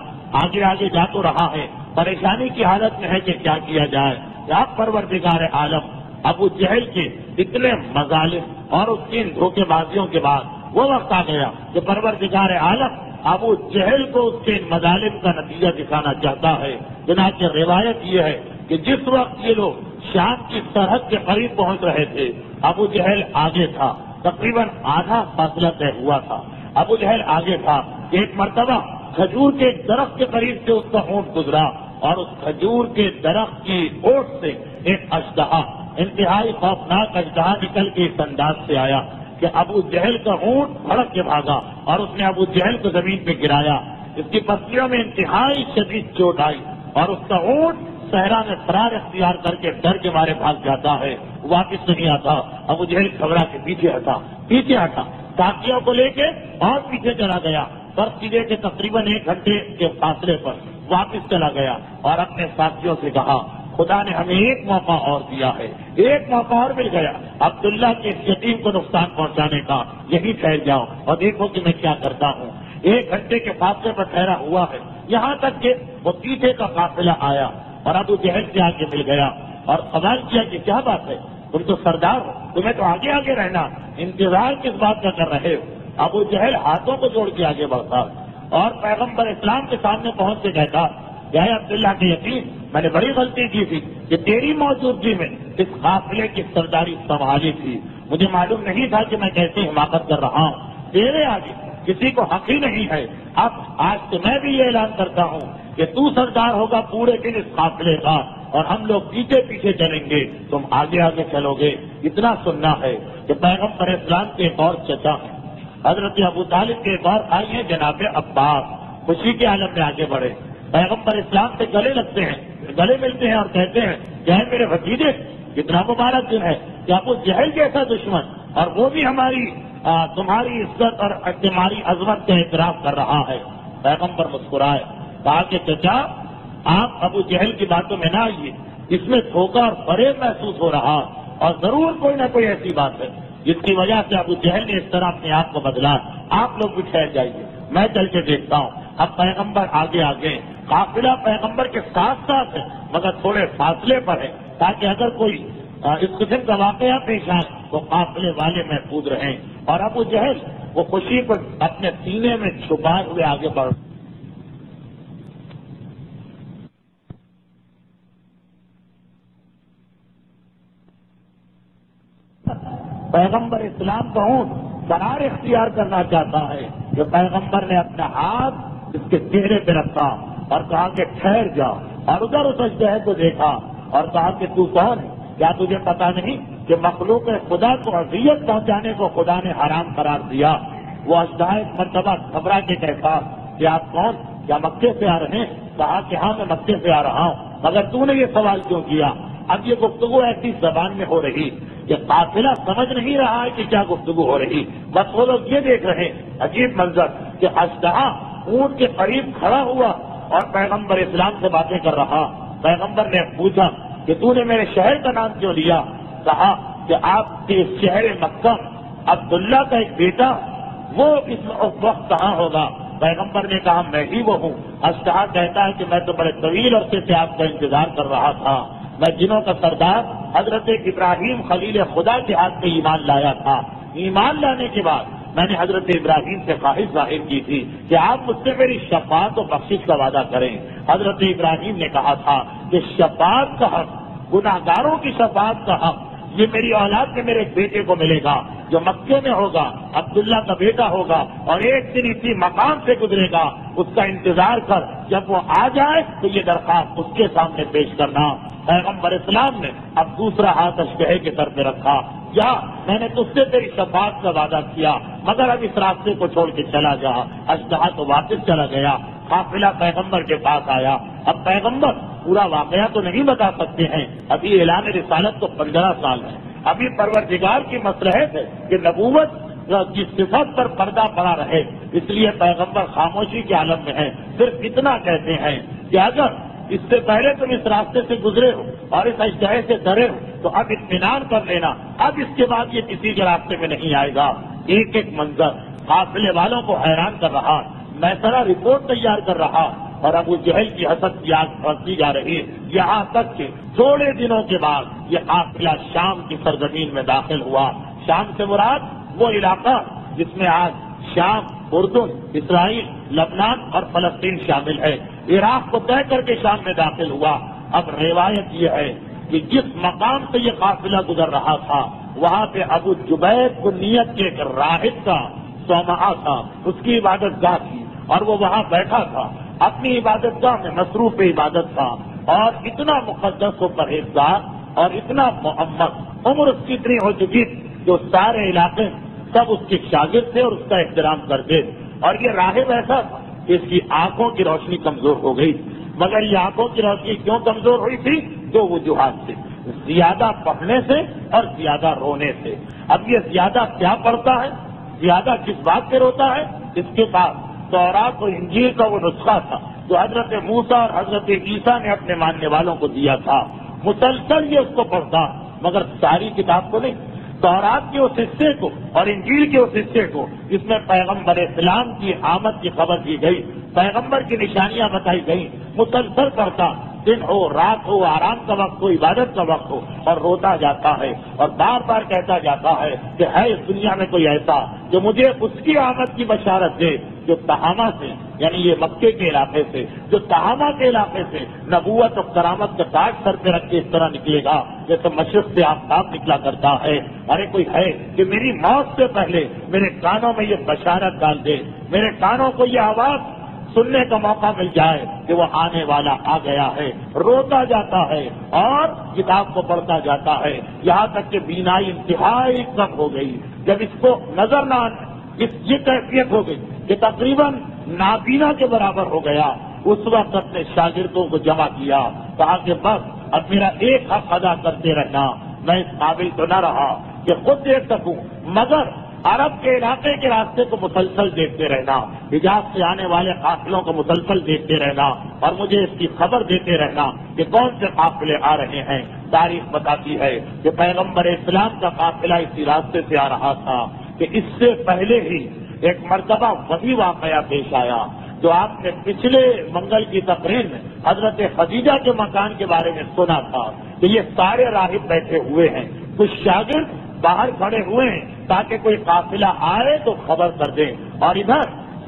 آگے آگے جا تو رہا ہے، پریشانی کی حالت میں ہے کہ کیا کیا جائے۔ یا پروردگار عالم ابو جہل کے اتنے مظالم اور اس کی دھوکے بازیوں کے بعد وہ وقت آ گیا کہ پروردگار عالم ابو جہل کو اس کے مظالم کا نتیجہ دکھانا چاہتا ہے۔ چنانچہ روایت یہ ہے کہ جس وقت یہ لوگ شام کی سرحد کے قریب پہنچ رہے تھے ابو جہل آگے تھا، تقریباً آدھا فاصلہ طے ہوا تھا، ابو جہل آگے تھا۔ ایک مرتبہ کھجور کے ایک درخت کے قریب سے اس کا اونٹ گزرا اور اس کھجور کے درخت کی اوٹ سے ایک اژدہا، انتہائی خوفناک اژدہا نکل کے اس انداز سے آیا کہ ابو جہل کا اونٹ بھڑک کے بھاگا اور اس نے ابو جہل کو زمین پہ گرایا، اس کی پسلیوں میں انتہائی شدید چوٹ آئی اور اس کا اونٹ صحرا میں فرار اختیار کر کے ڈر کے مارے بھاگ جاتا ہے، واپس نہیں آتا۔ ابو جہل گھبرا کے پیچھے ہٹا، ساتھیوں کو لے کے اور پیچھے چلا گیا، برسیدے کے تقریباً 1 گھنٹے کے فاصلے پر واپس چلا گیا اور اپنے ساتھیوں سے کہا خدا نے ہمیں ایک موقع اور دیا ہے، ایک موقع اور مل گیا عبداللہ کے اس یتیم کو نقصان پہنچانے کا، یہی ٹھہر جاؤ اور دیکھو کہ میں کیا کرتا ہوں۔ 1 گھنٹے کے فاصلے پر ٹھہرا ہوا ہے، یہاں تک کہ وہ پیچھے کا قافلہ آیا اور ابو جہل سے آگے مل گیا اور سوال کیا کہ کیا بات ہے، تم تو سردار ہو، تمہیں تو آگے آگے رہنا، انتظار کس بات کا کر رہے ہو۔ ابو جہل ہاتھوں کو جوڑ کے آگے بڑھتا اور پیغمبر اسلام کے سامنے پہنچ کے کہتا کہ اے عبداللہ کے یتیم، میں نے بڑی غلطی کی تھی کہ تیری موجودگی میں اس قافلے کی سرداری سنبھالی تھی، مجھے معلوم نہیں تھا کہ میں کیسی حماقت کر رہا ہوں، تیرے آگے کسی کو حق ہی نہیں ہے۔ اب آج سے میں بھی یہ اعلان کرتا ہوں کہ تو سردار ہوگا پورے دن اس قافلے کا اور ہم لوگ پیچھے پیچھے چلیں گے، تم آگے آگے چلو گے۔ اتنا سننا ہے کہ پیغمبر اسلام کے ایک اور چچا ہیں، حضرت ابو طالب کے ایک اور بھائی ہیں جناب عباس، خوشی کے عالم میں آگے بڑھے۔ پیغمبر اسلام سے گلے لگتے ہیں، گلے ملتے ہیں اور کہتے ہیں کہ اے میرے بھتیجے کتنا مبارک دن ہے کہ ابو جہل جیسا دشمن اور وہ بھی ہماری تمہاری عزت اور تمہاری عظمت کا اعتراف کر رہا ہے۔ پیغمبر مسکرائے، کہا کہ چچا آپ ابو جہل کی باتوں میں نہ آئیے، اس میں دھوکہ اور فریب محسوس ہو رہا اور ضرور کوئی نہ کوئی ایسی بات ہے جس کی وجہ سے ابو جہل نے اس طرح اپنے آپ کو بدلا۔ آپ لوگ بھی ٹھہر جائیے، میں چل کے دیکھتا ہوں۔ اب پیغمبر آگے آگے، قافلہ پیغمبر کے ساتھ ساتھ ہے مگر تھوڑے فاصلے پر ہے تاکہ اگر کوئی اس قسم کا واقعہ پیش آئے تو قافلے والے محفوظ رہیں، اور ابو جہل وہ خوشی کو اپنے سینے میں چھپائے ہوئے آگے بڑھ۔ پیغمبر اسلام کا اونٹ قرار اختیار کرنا چاہتا ہے کہ پیغمبر نے اپنا ہاتھ اس کے چہرے پہ رکھا اور کہا کہ ٹھہر جا، اور ادھر اس اژدہے کو دیکھا اور کہا کہ تو کون ہے؟ کیا تجھے پتا نہیں کہ مخلوق خدا کو اذیت پہنچانے کو خدا نے حرام قرار دیا؟ وہ اژدہا ایک مرتبہ گھبرا کے کہتا کہ آپ کون؟ کیا مکے سے آ رہے ہیں؟ کہا کہ ہاں میں مکے سے آ رہا ہوں، مگر تو نے یہ سوال کیوں کیا؟ اب یہ گفتگو ایسی زبان میں ہو رہی کہ قافلہ سمجھ نہیں رہا ہے کہ کیا گفتگو ہو رہی، بس وہ لوگ یہ دیکھ رہے ہیں عجیب منظر کہ اژدہا اونٹ کے قریب کھڑا ہوا اور پیغمبر اسلام سے باتیں کر رہا۔ پیغمبر نے پوچھا کہ تو نے میرے شہر کا نام کیوں لیا؟ کہا کہ آپ کے شہر مکہ عبداللہ کا ایک بیٹا وہ اس وقت کہاں ہوگا؟ پیغمبر نے کہا میں ہی وہ ہوں۔ اژدہا کہتا ہے کہ میں تو بڑے طویل عرصے سے آپ کا انتظار کر رہا تھا، میں جنوں کا سردار حضرت ابراہیم خلیل خدا کے ہاتھ میں ایمان لایا تھا۔ ایمان لانے کے بعد میں نے حضرت ابراہیم سے خواہش ظاہر کی تھی کہ آپ مجھ سے میری شفاعت و بخشش کا وعدہ کریں۔ حضرت ابراہیم نے کہا تھا کہ شفاعت کا حق، گناہگاروں کی شفاعت کا حق یہ میری اولاد میں میرے بیٹے کو ملے گا جو مکے میں ہوگا، عبداللہ کا بیٹا ہوگا، اور ایک دن اسی مقام سے گزرے گا، اس کا انتظار کر، جب وہ آ جائے تو یہ درخواست اس کے سامنے پیش کرنا۔ پیغمبر اسلام نے اب دوسرا ہاتھ اژدہے کے سر پہ رکھا، یا میں نے تجھ سے تیری شفاعت کا وعدہ کیا مگر اب اس راستے کو چھوڑ کے چلا جا۔ اژدہا تو واپس چلا گیا، قافلہ پیغمبر کے پاس آیا۔ اب پیغمبر پورا واقعہ تو نہیں بتا سکتے ہیں، ابھی اعلان رسالت تو 15 سال ہے، ابھی پروردگار کی مصلحت ہے کہ نبوت کی صفت پر پردہ پڑا رہے، اس لیے پیغمبر خاموشی کے عالم میں ہے۔ صرف اتنا کہتے ہیں کہ اگر اس سے پہلے تم اس راستے سے گزرے ہو اور اس اژدہے سے ڈرے ہو تو اب اطمینان کر لینا، اب اس کے بعد یہ کسی کے راستے میں نہیں آئے گا۔ ایک ایک منظر قافلے والوں کو حیران کر رہا، میں ذرا رپورٹ تیار کر رہا، اور ابو جہل کی حسد کی آگ پھنستی جا رہی ہے، یہاں تک کہ تھوڑے دنوں کے بعد یہ قافلہ شام کی سرزمین میں داخل ہوا۔ شام سے مراد وہ علاقہ جس میں آج شام، اردن، اسرائیل، لبنان اور فلسطین شامل ہے، عراق کو طے کر کے شام میں داخل ہوا۔ اب روایت یہ ہے کہ جس مقام سے یہ قافلہ گزر رہا تھا وہاں پہ ابو جبید کو نیت کے ایک راہب کا صومعہ تھا، اس کی عبادت گاہ تھی، اور وہ وہاں بیٹھا تھا، اپنی عبادت گاہ میں مصروف عبادت تھا، اور اتنا مقدس و پرہیزگار اور اتنا محمد، عمر اس کی اتنی ہو چکی جو سارے علاقے سب اس کے شاگرد تھے اور اس کا احترام کرتے، اور یہ راہب ایسا تھا کہ اس کی آنکھوں کی روشنی کمزور ہو گئی، مگر یہ آنکھوں کی روشنی کیوں کمزور ہوئی تھی؟ دو وجوہات سے، زیادہ پڑھنے سے اور زیادہ رونے سے۔ اب یہ زیادہ کیا پڑھتا ہے، زیادہ کس بات پہ روتا ہے؟ اس کے پاس تورات اور انجیل کا وہ نسخہ تھا جو حضرت موسیٰ اور حضرت عیسیٰ نے اپنے ماننے والوں کو دیا تھا، مسلسل یہ اس کو پڑھتا، مگر ساری کتاب کو نہیں، تورات کے اس حصے کو اور انجیل کے اس حصے کو جس میں پیغمبر اسلام کی آمد کی خبر دی گئی، پیغمبر کی نشانیاں بتائی گئی، مسلسل پڑھتا، دن ہو رات ہو، آرام کا وقت ہو، عبادت کا وقت ہو، اور روتا جاتا ہے اور بار بار کہتا جاتا ہے کہ ہے اس دنیا میں کوئی ایسا جو مجھے اس کی آمد کی بشارت دے جو تہامہ سے، یعنی یہ مکے کے علاقے سے، جو تہامہ کے علاقے سے نبوت اور کرامت کا تاج سر پہ رکھ کے اس طرح نکلے گا جیسے مشرق سے آفتاب نکلا کرتا ہے۔ ارے کوئی ہے کہ میری موت سے پہلے میرے کانوں میں یہ بشارت ڈال دے، میرے کانوں کو یہ آواز سننے کا موقع مل جائے کہ وہ آنے والا آ گیا ہے۔ روتا جاتا ہے اور کتاب کو پڑھتا جاتا ہے، یہاں تک کہ بینائی انتہائی کم ہو گئی۔ جب اس کو نظر نہ یہ کیفیت ہو گئی کہ تقریباً نابینا کے برابر ہو گیا، اس وقت اپنے شاگردوں کو جمع کیا، کہا کہ بس اب میرا ایک حق ادا کرتے رہنا، میں اس قابل تو نہ رہا کہ خود دیکھ سکوں، مگر عرب کے علاقے کے راستے کو مسلسل دیکھتے رہنا، حجاز سے آنے والے قافلوں کو مسلسل دیکھتے رہنا، اور مجھے اس کی خبر دیتے رہنا کہ کون سے قافلے آ رہے ہیں۔ تاریخ بتاتی ہے کہ پیغمبر اسلام کا قافلہ اسی راستے سے آ رہا تھا کہ اس سے پہلے ہی ایک مرتبہ وہی واقعہ پیش آیا جو آپ نے پچھلے منگل کی تقریر میں حضرت خدیجہ کے مکان کے بارے میں سنا تھا کہ یہ سارے راہب بیٹھے ہوئے ہیں، کچھ شاگرد باہر کھڑے ہوئے ہیں تاکہ کوئی قافلہ آئے تو خبر کر دیں، اور ادھر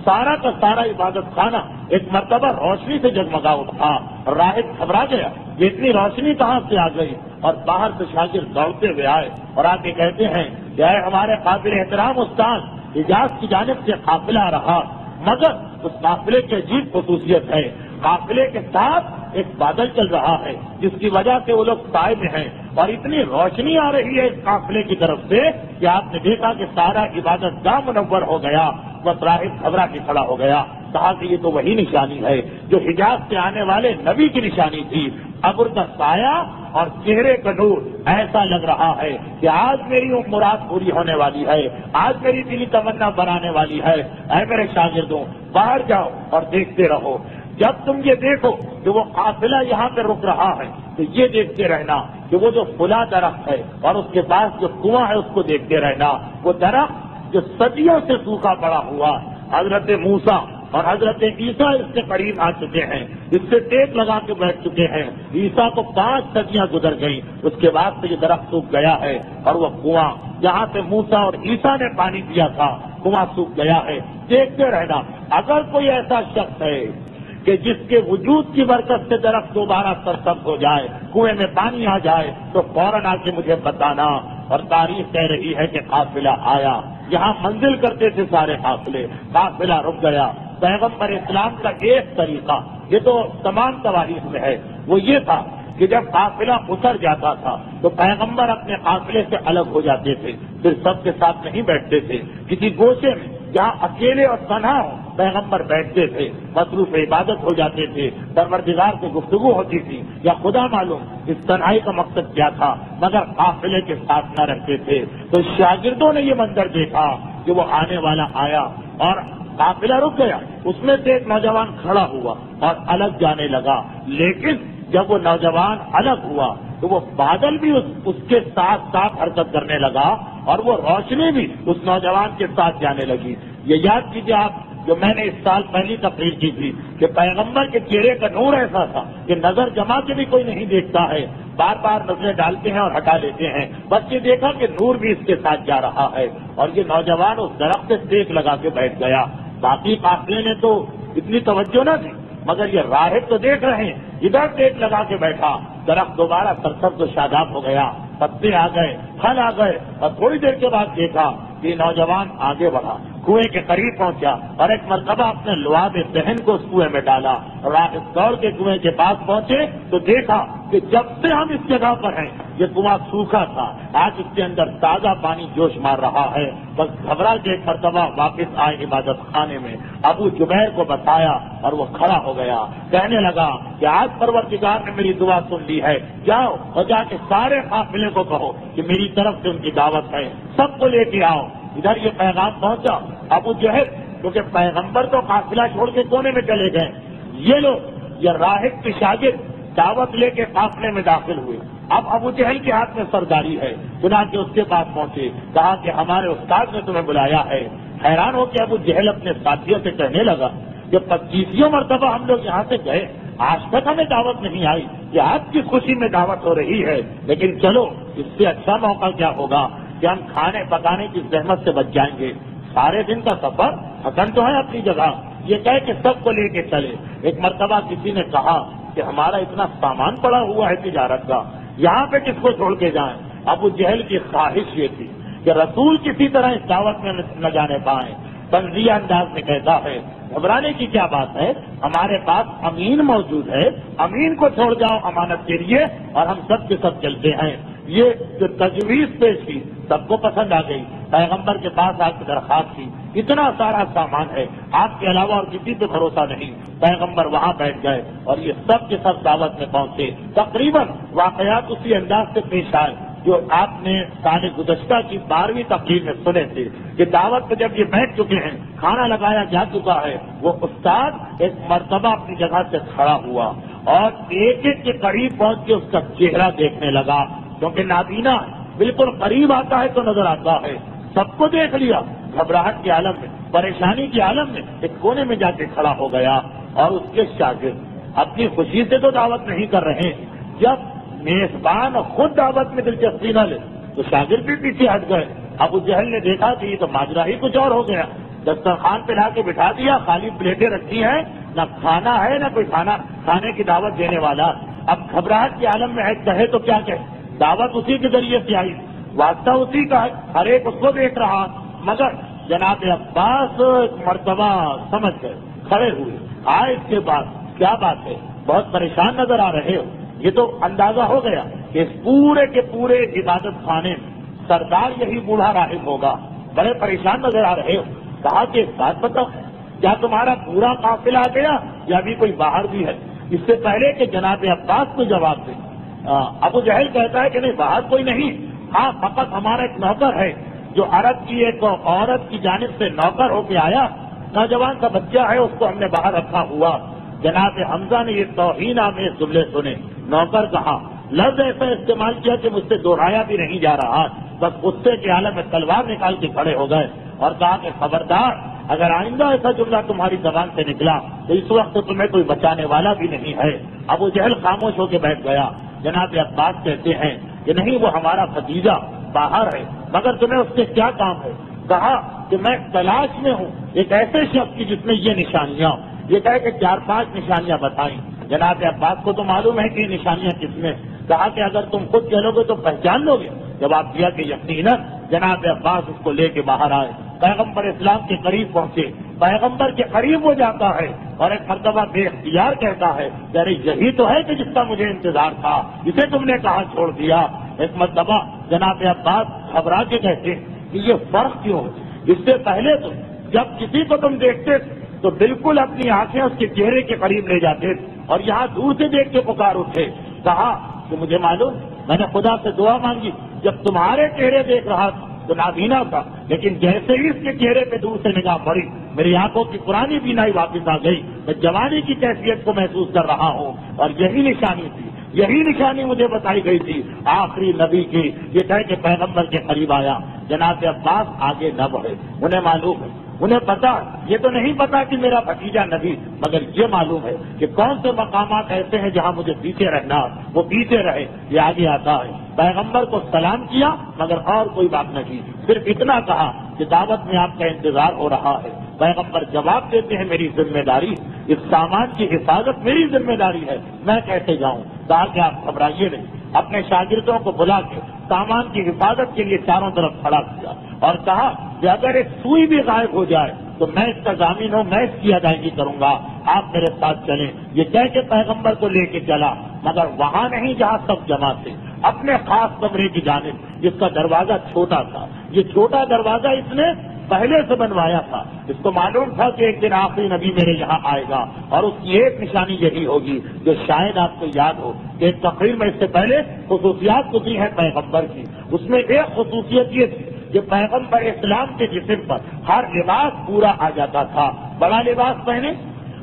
سارا کا سارا عبادت خانہ ایک مرتبہ روشنی سے جگمگا اٹھا، راہب گھبرا گیا یہ اتنی روشنی کہاں سے آ گئی، اور باہر سے شاگرد دوڑتے ہوئے آئے اور آ کے کہتے ہیں کہ اے ہمارے قابل احترام استاد، حجاز کی جانب سے قافلہ آ رہا، مگر اس قافلے کی عجیب خصوصیت ہے، قافلے کے ساتھ ایک بادل چل رہا ہے جس کی وجہ سے وہ لوگ سائے میں ہیں، اور اتنی روشنی آ رہی ہے اس قافلے کی طرف سے کہ آپ نے دیکھا کہ سارا عبادت گاہ منور ہو گیا، بس راہب گھبرا کے کھڑا ہو گیا۔ کہا کہ یہ تو وہی نشانی ہے جو حجاز سے آنے والے نبی کی نشانی تھی، ابر کا سایہ اور چہرے کا نور، ایسا لگ رہا ہے کہ آج میری مراد پوری ہونے والی ہے، آج میری دلی تمنا بنانے والی ہے۔ اے میرے شاگردوں، باہر جاؤ اور دیکھتے رہو، جب تم یہ دیکھو کہ وہ قافلہ یہاں پہ رک رہا ہے تو یہ دیکھتے رہنا کہ وہ جو فلاں درخت ہے اور اس کے پاس جو کنواں ہے اس کو دیکھتے رہنا، وہ درخت جو صدیوں سے سوکھا پڑا ہوا، حضرت موسیٰ اور حضرت عیسیٰ اس کے قریب آ چکے ہیں، اس سے ٹیک لگا کے بیٹھ چکے ہیں، عیسیٰ کو 5 صدیاں گزر گئیں، اس کے بعد سے یہ درخت سوکھ گیا ہے، اور وہ کنواں جہاں سے موسیٰ اور عیسیٰ نے پانی پیا تھا کنواں سوکھ گیا ہے۔ دیکھتے رہنا، اگر کوئی ایسا شخص ہے کہ جس کے وجود کی برکت سے درخت دوبارہ سرسبز ہو جائے، کنویں میں پانی آ جائے، تو فوراً آ کے مجھے بتانا۔ اور تاریخ کہہ رہی ہے کہ قافلہ آیا، یہاں منزل کرتے تھے سارے قافلے، قافلہ رک گیا۔ پیغمبر اسلام کا ایک طریقہ، یہ تو تمام تواریخ میں ہے، وہ یہ تھا کہ جب قافلہ اتر جاتا تھا تو پیغمبر اپنے قافلے سے الگ ہو جاتے تھے، پھر سب کے ساتھ نہیں بیٹھتے تھے، کسی گوشے میں جہاں اکیلے اور تنہا ہو پیغمبر بیٹھتے تھے، مصروف عبادت ہو جاتے تھے، پروردگار سے گفتگو ہوتی تھی، یا خدا معلوم اس تنہائی کا مقصد کیا تھا، مگر قافلے کے ساتھ نہ رہتے تھے۔ تو شاگردوں نے یہ منظر دیکھا کہ وہ آنے والا آیا اور قافلہ رک گیا، اس میں سے ایک نوجوان کھڑا ہوا اور الگ جانے لگا، لیکن جب وہ نوجوان الگ ہوا تو وہ بادل بھی اس کے ساتھ ساتھ حرکت کرنے لگا، اور وہ روشنی بھی اس نوجوان کے ساتھ جانے لگی۔ یہ یاد کیجیے آپ، جو میں نے اس سال پہلی تقریر کی تھی کہ پیغمبر کے چہرے کا نور ایسا تھا کہ نظر جما کے بھی کوئی نہیں دیکھتا ہے، بار بار نظریں ڈالتے ہیں اور ہٹا لیتے ہیں، بس یہ دیکھا کہ نور بھی اس کے ساتھ جا رہا ہے، اور یہ نوجوان اس درخت سے ٹیک لگا کے بیٹھ گیا۔ باقی قافلے نے تو اتنی توجہ نہ دی، مگر یہ راہب تو دیکھ رہے ہیں، ادھر ٹیک لگا کے بیٹھا، درخت دوبارہ سرسبز و شاداب ہو گیا، پتے آ گئے، پھل آ گئے، اور تھوڑی دیر کے بعد دیکھا کہ نوجوان آگے بڑھا، کنویں کے قریب پہنچا اور ایک مرتبہ اپنے لعاب دہن کو اس کنویں میں ڈالا، راہب دوڑ کے کنویں کے پاس پہنچے تو دیکھا کہ جب سے ہم اس جگہ پر ہیں یہ کنواں سوکھا تھا، آج اس کے اندر تازہ پانی جوش مار رہا ہے۔ بس گھبرا کے ایک مرتبہ واپس آئے عبادت خانے میں، ابو جبیر کو بتایا اور وہ کھڑا ہو گیا، کہنے لگا کہ آج پروردگار نے میری دعا سن لی ہے، جاؤ اور جا کے سارے قافلے کو کہو کہ میری طرف سے ان کی دعوت ہے، سب کو لے کے آؤ۔ ادھر یہ پیغام پہنچا، ابو جہل کیونکہ پیغمبر تو قافلہ چھوڑ کے کونے میں چلے گئے، یہ لوگ یہ راہب کے شاگرد دعوت لے کے قافلے میں داخل ہوئے۔ اب ابو جہل کے ہاتھ میں سرداری ہے، چنانچہ اس کے پاس پہنچے، کہا کہ ہمارے استاد نے تمہیں بلایا ہے۔ حیران ہو کے ابو جہل اپنے ساتھیوں سے کہنے لگا کہ 25 مرتبہ ہم لوگ یہاں سے گئے، آج تک ہمیں دعوت نہیں آئی، یہ آپ کی خوشی میں دعوت ہو رہی ہے، لیکن چلو اس سے اچھا موقع کیا ہوگا کہ ہم کھانے پکانے کی زحمت سے بچ جائیں گے، سارے دن کا سفر حسن تو ہے اپنی جگہ، یہ کہہ کے سب کو لے کے چلے۔ ایک مرتبہ کسی نے کہا کہ ہمارا اتنا سامان پڑا ہوا ہے تجارت کا، یہاں پہ کس کو چھوڑ کے جائیں؟ ابو جہل کی خواہش یہ تھی کہ رسول کسی طرح اس دعوت میں نہ جانے پائیں، تنزیہ انداز میں کہتا ہے گھبرانے کی کیا بات ہے، ہمارے پاس امین موجود ہے، امین کو چھوڑ جاؤ امانت کے لیے اور ہم سب کے سب چلتے ہیں۔ یہ جو تجویز پیش کی سب کو پسند آ گئی. پیغمبر کے پاس آ کے درخواست کی, اتنا سارا سامان ہے, آپ کے علاوہ اور کسی پہ بھروسہ نہیں. پیغمبر وہاں بیٹھ گئے اور یہ سب کے سب دعوت میں پہنچے. تقریباً واقعات اسی انداز سے پیش آئے جو آپ نے سال گزشتہ کی 12ویں تقریر میں سنے تھے کہ دعوت میں جب یہ بیٹھ چکے ہیں, کھانا لگایا جا چکا ہے, وہ استاد ایک مرتبہ اپنی جگہ سے کھڑا ہوا اور ایک ایک کے قریب پہنچ کے اس کا چہرہ دیکھنے لگا, کیونکہ نابینا بالکل قریب آتا ہے تو نظر آتا ہے. سب کو دیکھ لیا, گھبراہٹ کے عالم میں, پریشانی کے عالم میں ایک کونے میں جا کے کھڑا ہو گیا. اور اس کے شاگرد اپنی خوشی سے تو دعوت نہیں کر رہے, جب میزبان خود دعوت میں دلچسپی نہ لے تو شاگرد بھی پیچھے ہٹ گئے. ابو جہل نے دیکھا کہ یہ تو ماجرا ہی کچھ اور ہو گیا. دسترخوان پہ لا کے بٹھا دیا, خالی پلیٹیں رکھی ہیں, نہ کھانا ہے نہ کوئی کھانے کی دعوت دینے والا. اب گھبراہٹ کے عالم میں ہے, کہے تو کیا کہے, دعوت اسی کے ذریعے سے آئی, واسطہ اسی کا ہے, ہر ایک اس کو دیکھ رہا. مگر جناب عباس ایک مرتبہ سمجھ گئے, کھڑے ہوئے, آئے اس کے بعد کیا بات ہے, بہت پریشان نظر آ رہے ہو. یہ تو اندازہ ہو گیا کہ اس پورے کے پورے عبادت خانے میں سردار یہی بوڑھا راہب ہوگا, بڑے پریشان نظر آ رہے ہو. کہا کہ ایک بات بتاؤ, کیا تمہارا پورا قافلہ آ گیا یا ابھی کوئی باہر بھی ہے؟ اس سے پہلے کہ جناب عباس کو جواب دے, ابو جہل کہتا ہے کہ نہیں, باہر کوئی نہیں, ہاں فقط ہمارا ایک نوکر ہے جو عرب کی ایک عورت کی جانب سے نوکر ہو کے آیا, نوجوان کا بچہ ہے, اس کو ہم نے باہر رکھا ہوا. جناب حمزہ نے یہ توہین آمیز جملے سنے. نوکر کہا, لفظ ایسا استعمال کیا کہ مجھ سے دوہرایا بھی نہیں جا رہا, بس غصے کے عالم میں تلوار نکال کے کھڑے ہو گئے اور کہا کہ خبردار, اگر آئندہ ایسا جملہ تمہاری زبان سے نکلا تو اس وقت تمہیں کوئی بچانے والا بھی نہیں ہے. ابو جہل خاموش ہو کے بیٹھ گیا. جناب عباس کہتے ہیں کہ نہیں, وہ ہمارا بھتیجا باہر ہے, مگر تمہیں اس سے کیا کام ہے؟ کہا کہ میں تلاش میں ہوں ایک ایسے شخص کی جس میں یہ نشانیاں, یہ کہے کہ 4-5 نشانیاں بتائیں. جناب عباس کو تو معلوم ہے کہ یہ نشانیاں کس میں. کہا کہ اگر تم خود کہہ لو گے تو پہچان لو گے. جواب دیا کہ یقیناً. جناب عباس اس کو لے کے باہر آئے, پیغمبر اسلام کے قریب پہنچے. پیغمبر کے قریب وہ جاتا ہے اور ایک مرتبہ بے اختیار کہتا ہے کہ ارے یہی تو ہے کہ جس کا مجھے انتظار تھا, اسے تم نے کہاں چھوڑ دیا. ایک مرتبہ جناب عباس گھبرا کے کہتے کہ یہ فرق کیوں ہے, اس سے پہلے تو جب کسی کو تم دیکھتے تو بالکل اپنی آنکھیں اس کے چہرے کے قریب لے جاتے اور یہاں دور سے دیکھ کے پکار اٹھے. کہا کہ مجھے معلوم, میں نے خدا سے دعا مانگی, جب تمہارے چہرے دیکھ رہا تو نابینا تھا, لیکن جیسے ہی اس کے چہرے پہ دور سے نگاہ پڑی میری آنکھوں کی پرانی بینائی واپس آ گئی. میں جوانی کی کیفیت کو محسوس کر رہا ہوں اور یہی نشانی تھی, یہی نشانی مجھے بتائی گئی تھی آخری نبی کی. یہ کہہ کہ پیغمبر کے قریب آیا. جناب عباس آگے نہ بڑھے, انہیں معلوم ہے, انہیں پتا, یہ تو نہیں پتا کہ میرا بھتیجا نبی, مگر یہ معلوم ہے کہ کون سے مقامات ایسے ہیں جہاں مجھے پیچھے رہنا, وہ پیچھے رہے. یہ آگے آتا ہے. پیغمبر کو سلام کیا مگر اور کوئی بات نہ کی, صرف اتنا کہا کہ دعوت میں آپ کا انتظار ہو رہا ہے. پیغمبر جواب دیتے ہیں میری ذمہ داری, اس سامان کی حفاظت میری ذمہ داری ہے, میں کیسے جاؤں؟ کہا کہ آپ گھبرائیے نہیں. اپنے شاگردوں کو بلا کے سامان کی حفاظت کے لیے چاروں طرف کھڑا کیا اور کہا کہ اگر ایک سوئی بھی غائب ہو جائے تو میں اس کا ضامن ہوں, میں اس کی ادائیگی کروں گا, آپ میرے ساتھ چلیں. یہ کہہ کے پیغمبر کو لے کے چلا, مگر وہاں نہیں جہاں سب جمع تھے, اپنے خاص کمرے کی جانب, جس کا دروازہ چھوٹا تھا. یہ چھوٹا دروازہ اس نے پہلے سے بنوایا تھا. اس کو معلوم تھا کہ ایک دن آخری نبی میرے یہاں آئے گا اور اس کی ایک نشانی یہی ہوگی جو شاید آپ کو یاد ہو کہ ایک تقریر میں اس سے پہلے خصوصیات گزری ہے پیغمبر کی. اس میں ایک خصوصیت یہ تھی کہ پیغمبر اسلام کے جسم پر ہر لباس پورا آ جاتا تھا. بڑا لباس پہنے,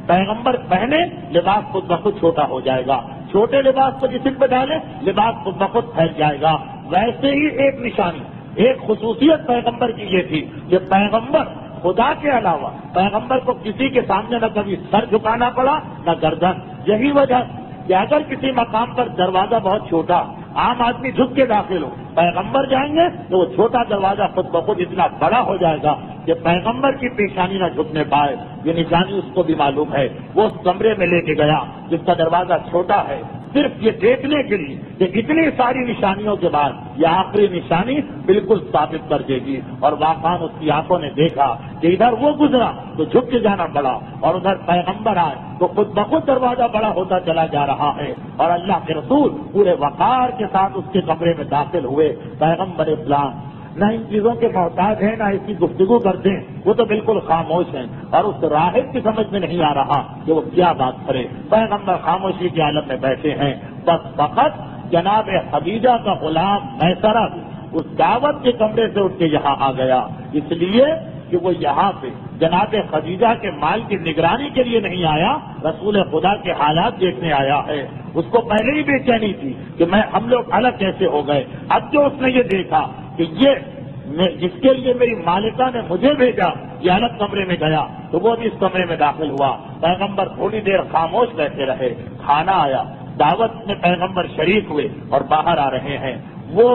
پیغمبر پہنے, لباس خود بخود چھوٹا ہو جائے گا. چھوٹے لباس کو جسم پہ ڈالے, لباس خود بخود پھیل جائے گا. ویسے ہی ایک نشانی, ایک خصوصیت پیغمبر کی یہ تھی کہ پیغمبر خدا کے علاوہ پیغمبر کو کسی کے سامنے نہ کبھی سر جھکانا پڑا نہ گردن. یہی وجہ کہ اگر کسی مقام پر دروازہ بہت چھوٹا, عام آدمی جھک کے داخل ہو, پیغمبر جائیں گے تو وہ چھوٹا دروازہ خود بخود اتنا بڑا ہو جائے گا کہ پیغمبر کی پیشانی نہ جھکنے پائے. یہ نشانی اس کو بھی معلوم ہے. وہ اس کمرے میں لے کے گیا جس کا دروازہ چھوٹا ہے, صرف یہ دیکھنے کے لیے کہ اتنی ساری نشانیوں کے بعد یہ آخری نشانی بالکل ثابت کر دے گی. اور واقعاً اس کی آنکھوں نے دیکھا کہ ادھر وہ گزرا تو جھک کے جانا پڑا اور ادھر پیغمبر آئے تو خود بخود دروازہ بڑا ہوتا چلا جا رہا ہے. اور اللہ کے رسول پورے وقار کے ساتھ اس کے کمرے میں داخل ہوئے. پیغمبر اسلام نہ ان چیزوں کے محتاج ہیں نہ اس کی گفتگو کرتے ہیں, وہ تو بالکل خاموش ہیں. اور اس راہب کی سمجھ میں نہیں آ رہا کہ وہ کیا بات کرے. پیغمبر خاموشی کے عالم میں بیٹھے ہیں. بس فقط جناب خدیجہ کا غلام میسرہ اس دعوت کے کمرے سے اٹھ کے یہاں آ گیا, اس لیے کہ وہ یہاں پہ جناب خدیجہ کے مال کی نگرانی کے لیے نہیں آیا, رسول خدا کے حالات دیکھنے آیا ہے. اس کو پہلے ہی بے چینی تھی کہ ہم لوگ الگ کیسے ہو گئے. اب جو اس نے یہ دیکھا کہ یہ جس کے لیے میری مالکہ نے مجھے بھیجا یہ الگ کمرے میں گیا تو وہ بھی اس کمرے میں داخل ہوا. پیغمبر تھوڑی دیر خاموش بیٹھے رہے. کھانا آیا, دعوت میں پیغمبر شریک ہوئے اور باہر آ رہے ہیں. وہ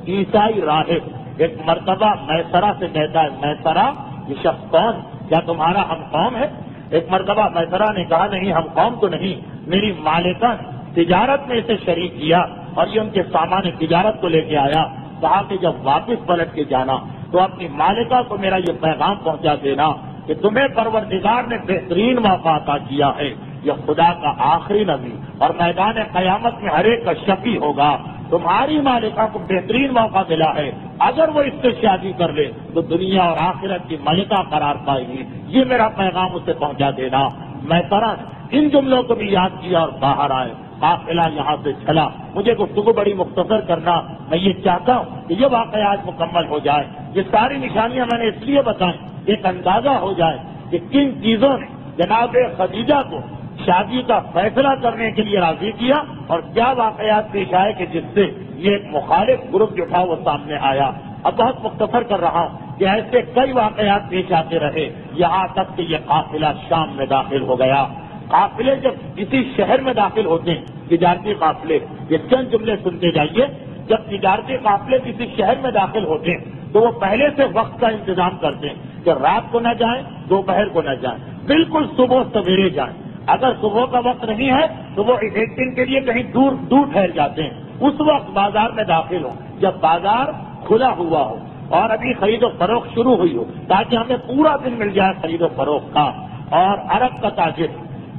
عیسائی راہب ایک مرتبہ میسرہ سے کہتا ہے, میسرہ یہ شخص کون, کیا تمہارا ہم قوم ہے؟ ایک مرتبہ میسرہ نے کہا نہیں ہم قوم تو نہیں, میری مالکہ تجارت میں اسے شریک کیا اور یہ ان کے سامان تجارت کو لے کے آیا. کہا کہ جب واپس پلٹ کے جانا تو اپنی مالکہ کو میرا یہ پیغام پہنچا دینا کہ تمہیں پروردگار نے بہترین موقع عطا کیا ہے. یہ خدا کا آخری نبی اور میدان قیامت میں ہر ایک کا شفیع ہوگا. تمہاری مالکہ کو بہترین موقع ملا ہے, اگر وہ اس سے شادی کر لے تو دنیا اور آخرت کی ملکہ قرار پائے گی. یہ میرا پیغام اسے پہنچا دینا. میں طرح ان جملوں کو بھی یاد کیا اور باہر آئے. قافلہ یہاں سے چلا. مجھے گفتگو بڑی مختصر کرنا, میں یہ چاہتا ہوں کہ یہ واقعات مکمل ہو جائے. یہ ساری نشانیاں میں نے اس لیے بتائیں ایک اندازہ ہو جائے کہ کن چیزوں نے جناب خدیجہ کو شادی کا فیصلہ کرنے کے لیے راضی کیا اور کیا واقعات پیش آئے کہ جس سے یہ ایک مخالف گروپ جو تھا وہ سامنے آیا. اب بہت مختصر کر رہا ہوں کہ ایسے کئی واقعات پیش آتے رہے یہاں تک کہ یہ قافلہ شام میں داخل ہو گیا. قافلے جب کسی شہر میں داخل ہوتے ہیں, تجارتی قافلے, یہ چند جملے سنتے جائیے. جب تجارتی قافلے کسی شہر میں داخل ہوتے ہیں تو وہ پہلے سے وقت کا انتظام کرتے ہیں کہ رات کو نہ جائیں, دوپہر کو نہ جائیں, بالکل صبح سویرے جائیں. اگر صبح کا وقت نہیں ہے تو وہ ایک دن کے لیے کہیں دور ٹھہر جاتے ہیں. اس وقت بازار میں داخل ہوں جب بازار کھلا ہوا ہو اور ابھی خرید و فروخت شروع ہوئی ہو تاکہ ہمیں پورا دن مل جائے خرید و فروخت کا. اور عرب کا تاجر,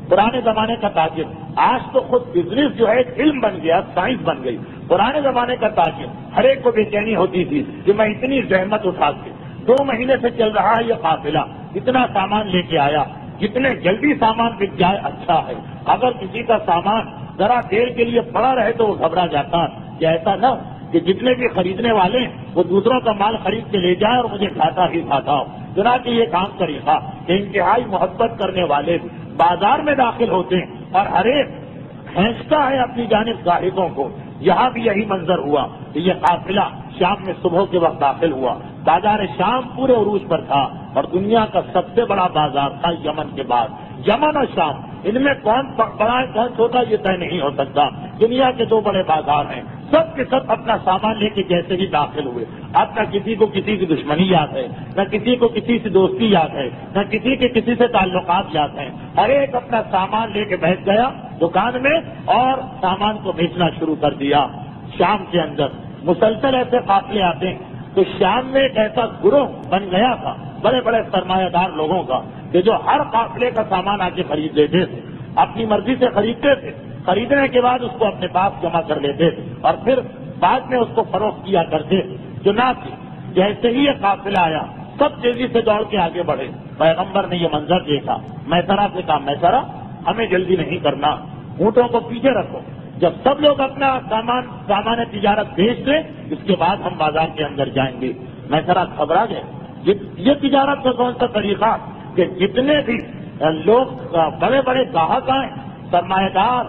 پرانے زمانے کا تاجر, آج تو خود بزنس جو ہے ایک علم بن گیا, سائنس بن گئی. پرانے زمانے کا تاجر ہر ایک کو بے چینی ہوتی تھی کہ میں اتنی زحمت اٹھا کے 2 مہینے سے چل رہا ہے یہ قافلہ, اتنا سامان لے کے آیا, جتنے جلدی سامان بک جائے اچھا ہے. اگر کسی کا سامان ذرا دیر کے لیے پڑا رہے تو وہ گھبرا جاتا ہے کہ ایسا نہ کہ جتنے بھی خریدنے والے ہیں وہ دوسروں کا مال خرید کے لے جائیں اور مجھے گھاٹا ہی کھاتا ہو. چنانچہ یہ کام طریقہ کہ انتہائی محبت کرنے والے بازار میں داخل ہوتے ہیں اور ہر ایک کھینچتا ہے اپنی جانب گاہکوں کو. یہاں بھی یہی منظر ہوا کہ یہ قافلہ شام میں صبح کے وقت داخل ہوا. بازار شام پورے عروج پر تھا اور دنیا کا سب سے بڑا بازار تھا یمن کے بعد. یمن اور شام, ان میں کون بڑا ہے کون چھوٹا یہ طے نہیں ہو سکتا. دنیا کے 2 بڑے بازار ہیں, سب کے سب اپنا سامان لے کے جیسے ہی داخل ہوئے. اب نہ کسی کو کسی کی دشمنی یاد ہے, نہ کسی کو کسی سے دوستی یاد ہے, نہ کسی کے کسی سے تعلقات یاد ہیں. ہر ایک اپنا سامان لے کے بیٹھ گیا دکان میں اور سامان کو بیچنا شروع کر دیا. شام کے اندر مسلسل ایسے قافلے آتے ہیں تو شام میں ایک ایسا گروہ بن گیا تھا بڑے بڑے سرمایہ دار لوگوں کا کہ جو ہر قافلے کا سامان آ کے خرید لیتے تھے, اپنی مرضی سے خریدتے تھے. خریدنے کے بعد اس کو اپنے پاس جمع کر لیتے تھے اور پھر بعد میں اس کو فروخت کیا کرتے. چنانچہ جیسے ہی یہ قافلہ آیا سب تیزی سے دوڑ کے آگے بڑھے. پیغمبر نے یہ منظر دیکھا, میسرہ سے کہا میسرہ ہمیں جلدی نہیں کرنا, اونٹوں کو پیچھے رکھو. جب سب لوگ اپنا سامان تجارت بیچ دیں اس کے بعد ہم بازار کے اندر جائیں گے. میسرہ گھبرا گئے. یہ تجارت کا کون سا طریقہ کہ جتنے بھی لوگ بڑے بڑے گاہک آئیں, سرمایہ دار,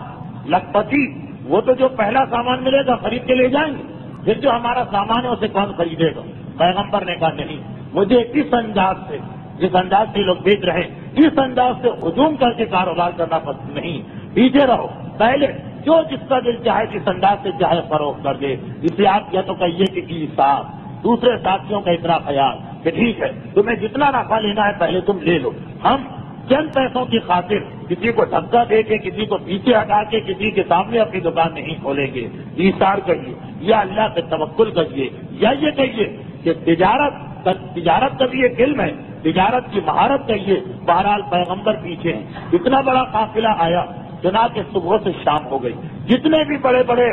لکھپتی, وہ تو جو پہلا سامان ملے گا خرید کے لے جائیں گے, پھر جو ہمارا سامان ہے اسے کون خریدے گا. پیغمبر نے کہا نہیں, مجھے اس انداز سے جس انداز سے لوگ بیچ رہے ہیں اس انداز سے ہجوم کر کے کاروبار کرنا پسند نہیں. پیچھے رہو, پہلے جو جس کا دل چاہے جس انداز سے چاہے فروخت کر دے. اسے آپ یا تو کہیے کہ انصاف, دوسرے ساتھیوں کا اتنا خیال کہ ٹھیک ہے تمہیں جتنا نفع لینا ہے پہلے تم لے لو, ہم چند پیسوں کی خاطر کسی کو دھکا دے کے، کسی کو پیچھے ہٹا کے کسی کے سامنے اپنی دکان نہیں کھولیں گے. ایثار کریے یا اللہ پہ توکل کریے، یا یہ کہیے کہ تجارت کا بھی ایک علم ہے، تجارت کی مہارت کہیے. بہرحال پیغمبر پیچھے ہیں. اتنا بڑا قافلہ آیا، جناب کہ صبح سے شام ہو گئی. جتنے بھی بڑے بڑے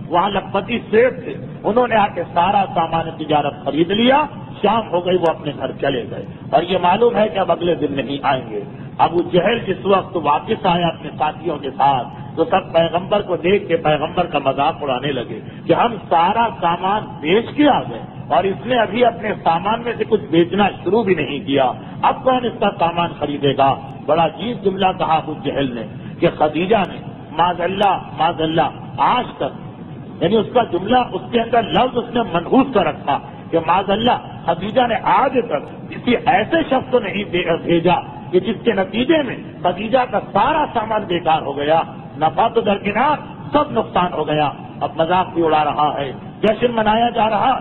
وہاں لکھپتی سیٹ تھے، انہوں نے آ کے سارا سامان تجارت خرید لیا. شام ہو گئی، وہ اپنے گھر چلے گئے. اور یہ معلوم ہے کہ اب اگلے دن نہیں آئیں گے. ابو جہل جس وقت واپس آیا اپنے ساتھیوں کے ساتھ، تو سب پیغمبر کو دیکھ کے پیغمبر کا مذاق اڑانے لگے کہ ہم سارا سامان بیچ کے آ گئے اور اس نے ابھی اپنے سامان میں سے کچھ بیچنا شروع بھی نہیں کیا. اب کون اس کا سامان خریدے گا؟ بڑا عجیب جملہ کہا ابو جہل نے کہ خدیجہ نے معاذ اللہ آج تک، یعنی اس کا جملہ، اس کے اندر لفظ اس نے منحوس کر رکھا کہ معاذ اللہ خدیجہ نے آج تک کسی ایسے شخص کو نہیں بھیجا کہ جس کے نتیجے میں خدیجہ کا سارا سامان بیکار ہو گیا، نفع تو درکنار، سب نقصان ہو گیا. اب مذاق بھی اڑا رہا ہے، جشن منایا جا رہا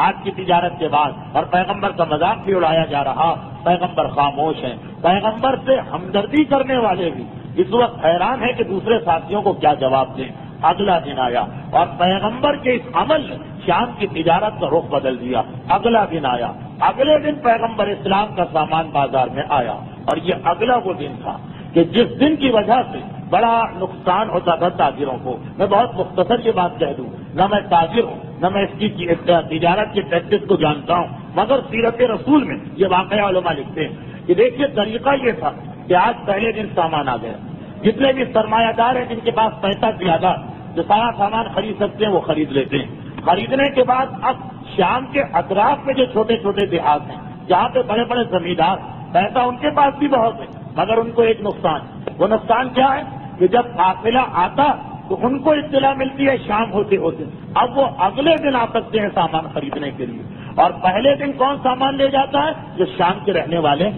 آج کی تجارت کے بعد، اور پیغمبر کا مذاق بھی اڑایا جا رہا. پیغمبر خاموش ہیں. پیغمبر سے ہمدردی کرنے والے بھی اس وقت حیران ہے کہ دوسرے ساتھیوں کو کیا جواب دیں. اگلا دن آیا اور پیغمبر کے اس عمل نے شام کی تجارت کا رخ بدل دیا. اگلا دن آیا، اگلے دن پیغمبر اسلام کا سامان بازار میں آیا. اور یہ اگلا وہ دن تھا کہ جس دن کی وجہ سے بڑا نقصان ہوتا تھا تاجروں کو. میں بہت مختصر یہ بات کہہ دوں، نہ میں تاجر ہوں، نہ میں اس کی تجارت کی پریکٹس کو جانتا ہوں، مگر سیرت رسول میں یہ واقعہ علماء لکھتے ہیں کہ دیکھیے طریقہ یہ تھا کہ آج پہلے دن سامان آ گیا. جتنے بھی سرمایہ دار ہیں جن کے پاس پیسہ زیادہ، جو سارا سامان خرید سکتے ہیں وہ خرید لیتے ہیں. خریدنے کے بعد اب شام کے اطراف میں جو چھوٹے چھوٹے دیہات ہیں، جہاں پہ بڑے بڑے زمیندار، پیسہ ان کے پاس بھی بہت ہے، مگر ان کو ایک نقصان. وہ نقصان کیا ہے کہ جب قافلہ آتا تو ان کو اطلاع ملتی ہے شام ہوتے ہوتے، اب وہ اگلے دن آ سکتے ہیں سامان خریدنے کے لیے. اور پہلے دن کون سامان لے جاتا ہے؟ جو شام کے رہنے والے.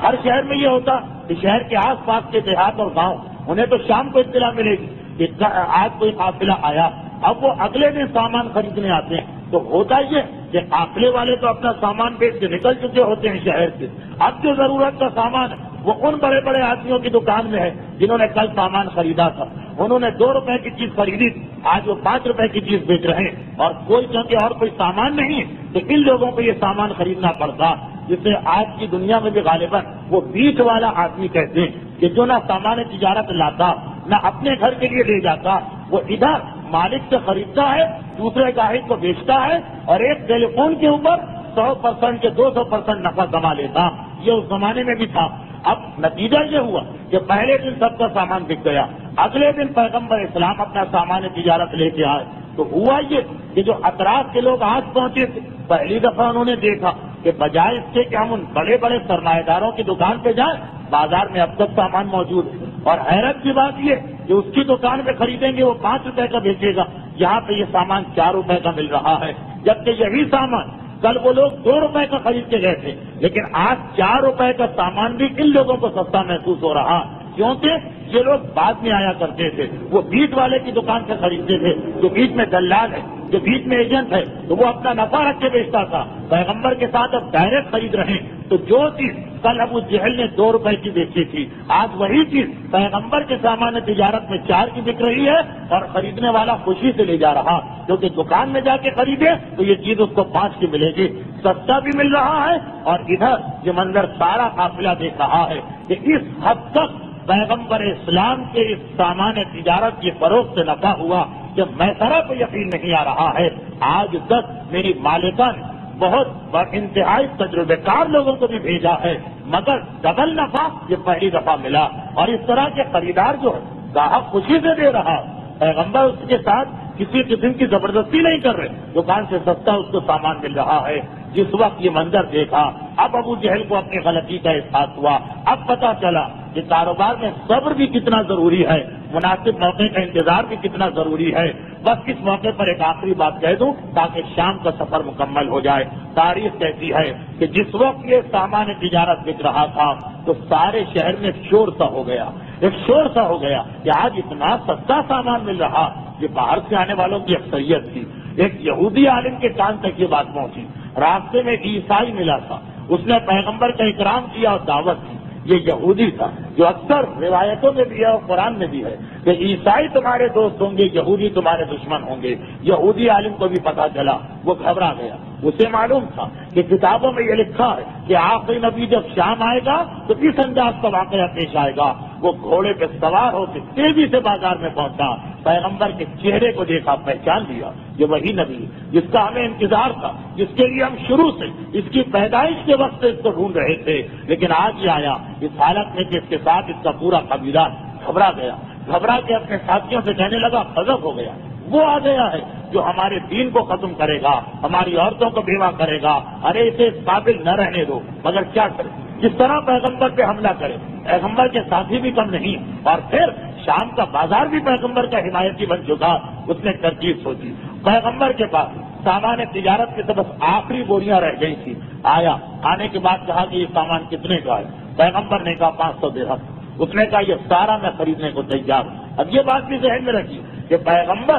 ہر شہر میں یہ ہوتا کہ شہر کے آس پاس کے دیہات اور گاؤں، انہیں تو شام کو اطلاع ملے گی کہ آج کوئی قافلہ آیا. اب وہ اگلے دن سامان خریدنے آتے ہیں. تو ہوتا یہ کہ قافلے والے تو اپنا سامان بیچ کے نکل چکے ہوتے ہیں شہر سے. اب جو ضرورت کا سامان ہے وہ ان بڑے بڑے آدمیوں کی دکان میں ہے جنہوں نے کل سامان خریدا تھا. انہوں نے 2 روپے کی چیز خریدی، آج وہ 5 روپے کی چیز بیچ رہے ہیں. اور کوئی کیونکہ اور کوئی سامان نہیں ہے تو ان لوگوں کو یہ سامان خریدنا پڑتا، جسے آج کی دنیا میں بھی غالباً وہ بیچ والا آدمی کہتے ہیں کہ جو نہ سامان تجارت لاتا نہ اپنے گھر کے لیے لے جاتا، وہ ادھر مالک سے خریدتا ہے، دوسرے گاہک کو بیچتا ہے، اور ایک ٹیلی فون کے اوپر 100% کے 200% نفع کما لیتا. یہ اس زمانے میں بھی تھا. اب نتیجہ یہ ہوا کہ پہلے دن سب کا سامان بک گیا. اگلے دن پیغمبر اسلام اپنا سامان تجارت لے کے آئے تو ہوا یہ کہ جو اطراف کے لوگ آج پہنچے تھے، پہلی دفعہ انہوں نے دیکھا کہ بجائے اس کے کہ ہم ان بڑے بڑے سرمایہ داروں کی دکان پہ جائیں، بازار میں اب تک سامان موجود ہے. اور حیرت کی بات یہ کہ اس کی دکان پہ خریدیں گے وہ 5 روپے کا بیچے گا، یہاں پہ یہ سامان 4 روپے کا مل رہا ہے. جبکہ یہی سامان کل وہ لوگ 2 روپے کا خرید کے گئے تھے، لیکن آج 4 روپے کا سامان بھی ان لوگوں کو سستا محسوس ہو رہا. کیونکہ یہ لوگ بعد میں آیا کرتے تھے، وہ بیچ والے کی دکان سے خریدتے تھے. جو بیچ میں دلال ہے، جو بیچ میں ایجنٹ ہے، تو وہ اپنا نفع رکھ کے بیچتا تھا. پیغمبر کے ساتھ اب ڈائریکٹ خرید رہے ہیں، تو جو چیز کل ابو جہل نے 2 روپے کی بیچی تھی، آج وہی چیز پیغمبر کے سامان تجارت میں 4 کی بک رہی ہے، اور خریدنے والا خوشی سے لے جا رہا. کیونکہ دکان میں جا کے خریدے تو یہ چیز اس کو 5 کی ملے گی، سستا بھی مل رہا ہے. اور ادھر یہ منظر سارا قافلہ دیکھ رہا ہے کہ اس حد تک پیغمبر اسلام کے اس سامان تجارت کی فروخت سے نفع ہوا کہ میں طرح کو یقین نہیں آ رہا ہے. آج تک میری مالکہ نے بہت انتہائی تجربے کار لوگوں کو بھی بھیجا ہے، مگر ڈبل نفع یہ پہلی دفعہ ملا. اور اس طرح کے خریدار جو ہے گاہک خوشی سے دے رہا. پیغمبر اس کے ساتھ کسی قسم کی زبردستی نہیں کر رہے، دکان سے سستا اس کو سامان مل رہا ہے. جس وقت یہ منظر دیکھا اب ابو جہل کو اپنی غلطی کا احساس ہوا. اب پتا چلا کہ کاروبار میں صبر بھی کتنا ضروری ہے، مناسب موقع کا انتظار بھی کتنا ضروری ہے. بس اس موقع پر ایک آخری بات کہہ دوں تاکہ شام کا سفر مکمل ہو جائے. تاریخ کہتی ہے کہ جس وقت یہ سامان تجارت بک رہا تھا تو سارے شہر میں شور سا ہو گیا، ایک شور سا ہو گیا کہ آج اتنا سستا سامان مل رہا. یہ باہر سے آنے والوں کی اکثریت تھی. ایک یہودی عالم کے کان تک یہ بات پہنچی. راستے میں ایک عیسائی ملا تھا، اس نے پیغمبر کا اکرام کیا اور دعوت دی. یہ یہودی تھا، جو اکثر روایتوں میں بھی ہے اور قرآن میں بھی ہے کہ عیسائی تمہارے دوست ہوں گے، یہودی تمہارے دشمن ہوں گے۔ یہودی عالم کو بھی پتا چلا، وہ گھبرا گیا۔ اسے معلوم تھا کہ کتابوں میں یہ لکھا ہے کہ آخری نبی جب شام آئے گا تو اس انداز کا واقعہ پیش آئے گا۔ وہ گھوڑے پہ سوار ہو کے تیزی سے بازار میں پہنچا، پیغمبر کے چہرے کو دیکھا، پہچان لیا یہ وہی نبی جس کا ہمیں انتظار تھا، جس کے لیے ہم شروع سے اس کی پیدائش کے وقت سے اس کو ڈھونڈ رہے تھے، لیکن آج یہ آیا اس حالت میں کہ اس کے ساتھ اس کا پورا قبیلہ گھبرا گیا، گھبرا کے اپنے ساتھیوں سے کہنے لگا غضب ہو گیا، وہ آ گیا ہے جو ہمارے دین کو ختم کرے گا، ہماری عورتوں کو بیوہ کرے گا، ارے اسے اس قابل نہ رہنے دو، مگر کیا کرے، کس طرح پیغمبر پہ حملہ کرے۔ پیغمبر کے ساتھی بھی کم نہیں، اور پھر شام کا بازار بھی پیغمبر کا حمایتی بن چکا۔ اس نے ترکیب سوچی، پیغمبر کے پاس سامان تجارت کی تو بس آخری بوریاں رہ گئی تھی، آیا، آنے کے بعد کہا کہ یہ سامان کتنے کا ہے؟ پیغمبر نے کہا 500 درہم۔ اس نے کہا یہ سارا میں خریدنے کو تیار ہوں۔ اب یہ بات بھی ذہن میں رکھی کہ پیغمبر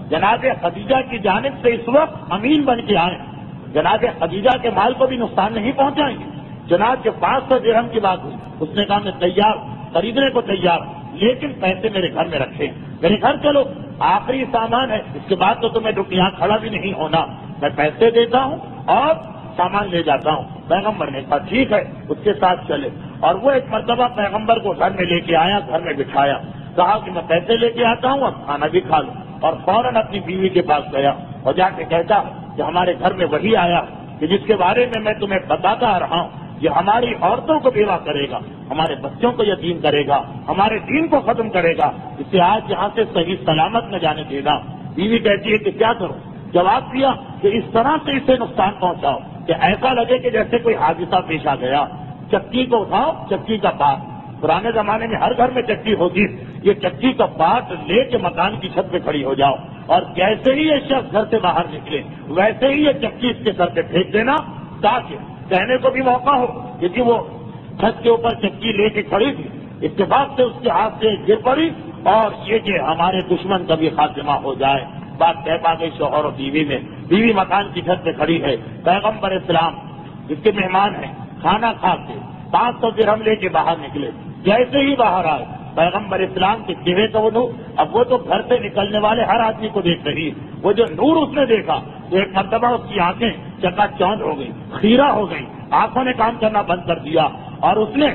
جناب خدیجہ کی جانب سے اس وقت امین بن کے آئے، جناب خدیجہ کے مال کو بھی نقصان نہیں پہنچائیں گے۔ جناب کے 500 درہم کی بات ہوئی، اس نے کہا میں تیار، خریدنے کو تیار، لیکن پیسے میرے گھر میں رکھے، میرے گھر چلو، آخری سامان ہے، اس کے بعد تو تمہیں یہاں کھڑا بھی نہیں ہونا، میں پیسے دیتا ہوں اور سامان لے جاتا ہوں۔ پیغمبر نے کہا ٹھیک ہے، اس کے ساتھ چلے، اور وہ ایک مرتبہ پیغمبر کو گھر میں لے کے آیا، گھر میں بٹھایا، کہا کہ میں پیسے لے کے آتا ہوں اور کھانا بھی کھا لوں، اور فوراً اپنی بیوی کے پاس گیا اور جا کے کہتا کہ ہمارے گھر میں وہی آیا کہ جس کے بارے میں تمہیں بتاتا آ رہا ہوں، یہ ہماری عورتوں کو بیوہ کرے گا، ہمارے بچوں کو یتیم کرے گا، ہمارے دین کو ختم کرے گا، اسے آج یہاں سے صحیح سلامت نہ جانے دے گا۔ بیوی کہتی ہے کہ کیا کروں؟ جواب دیا کہ اس طرح سے اسے نقصان پہنچاؤ کہ ایسا لگے کہ جیسے کوئی حادثہ پیش آ گیا، چکی کو اٹھاؤ، چکی کا پاٹ، پرانے زمانے میں ہر گھر میں چکی ہوتی، یہ چکی کا پاٹ لے کے مکان کی چھت پہ کھڑی ہو جاؤ، اور جیسے ہی یہ شخص گھر سے باہر نکلے ویسے ہی یہ چکی اس کے سر پہ پھینک دینا، تاکہ کہنے کو بھی موقع ہو کہ جی وہ چھت کے اوپر چکی لے کے کھڑی تھی، اتفاق سے اس کے ہاتھ سے گر پڑی، اور یہ کہ ہمارے دشمن کا بھی خاتمہ ہو جائے۔ بات طے پا گئی شوہر اور بیوی میں، بیوی مکان کی چھت پہ کھڑی ہے، پیغمبر اسلام جس کے مہمان ہیں کھانا کھا کے 500 درہم لے کے باہر نکلے، جیسے ہی باہر آئے پیغمبر اسلام کے چہرے کا وہ نور، اب وہ تو گھر سے نکلنے والے ہر آدمی کو دیکھ رہی ہے، وہ جو نور اس نے دیکھا تو ایک مرتبہ اس کی آنکھیں چکا چوند ہو گئی، خیرہ ہو گئی، آنکھوں نے کام کرنا بند کر دیا، اور اس نے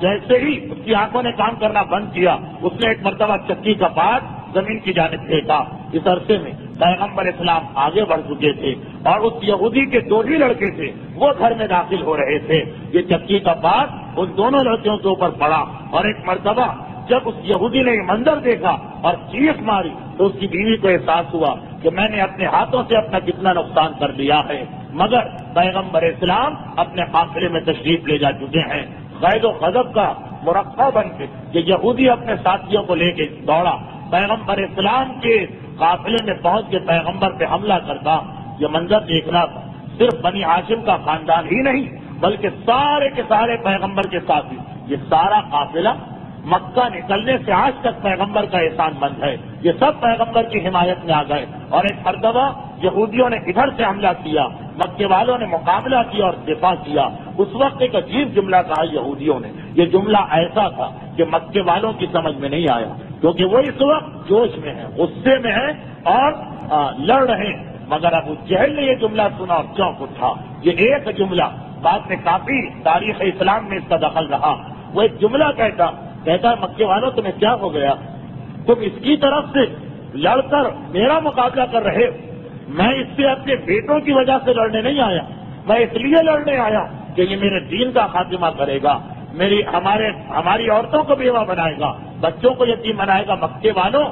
جیسے ہی اس کی آنکھوں نے کام کرنا بند کیا، اس نے ایک مرتبہ چکی کا پاٹ زمین کی جانب پھینکا۔ اس عرصے میں پیغمبر اسلام آگے بڑھ چکے تھے، اور اس یہودی کے 2 ہی لڑکے تھے، وہ گھر میں داخل ہو رہے تھے۔ یہ چکی کا پاٹ ان دونوں لڑکیوں کے اوپر پڑا، اور ایک مرتبہ جب اس یہودی نے یہ منظر دیکھا اور چیخ ماری تو اس کی بیوی کو احساس ہوا کہ میں نے اپنے ہاتھوں سے اپنا کتنا نقصان کر لیا ہے، مگر پیغمبر اسلام اپنے قافلے میں تشریف لے جا چکے ہیں۔ غید و غضب کا مرقع بن کے یہ یہودی اپنے ساتھیوں کو لے کے دوڑا، پیغمبر اسلام کے قافلے میں پہنچ کے پیغمبر پہ حملہ کرتا۔ یہ منظر دیکھنا تھا صرف بنی ہاشم کا خاندان ہی نہیں بلکہ سارے کے سارے پیغمبر کے ساتھی، یہ سارا قافلہ مکہ نکلنے سے آج تک پیغمبر کا احسان مند ہے، یہ سب پیغمبر کی حمایت میں آ گئے، اور ایک مرتبہ یہودیوں نے ادھر سے حملہ کیا، مکے والوں نے مقابلہ کیا اور دفاع کیا۔ اس وقت ایک عجیب جملہ کہا یہودیوں نے، یہ جملہ ایسا تھا کہ مکے والوں کی سمجھ میں نہیں آیا، کیونکہ وہ اس وقت جوش میں ہے، غصے میں ہے اور لڑ رہے ہیں، مگر ابو جہل نے یہ جملہ سنا اور چونک اٹھا۔ یہ ایک جملہ بعد میں کافی تاریخ اسلام میں اس کا دخل رہا۔ وہ ایک جملہ کہتا مکے والوں تمہیں کیا ہو گیا، تم اس کی طرف سے لڑ کر میرا مقابلہ کر رہے ہو، میں اس سے اپنے بیٹوں کی وجہ سے لڑنے نہیں آیا، میں اس لیے لڑنے آیا کہ یہ میرے دین کا خاتمہ کرے گا، ہماری عورتوں کو بیوہ بنائے گا، بچوں کو یتیم بنائے گا۔ مکے والوں،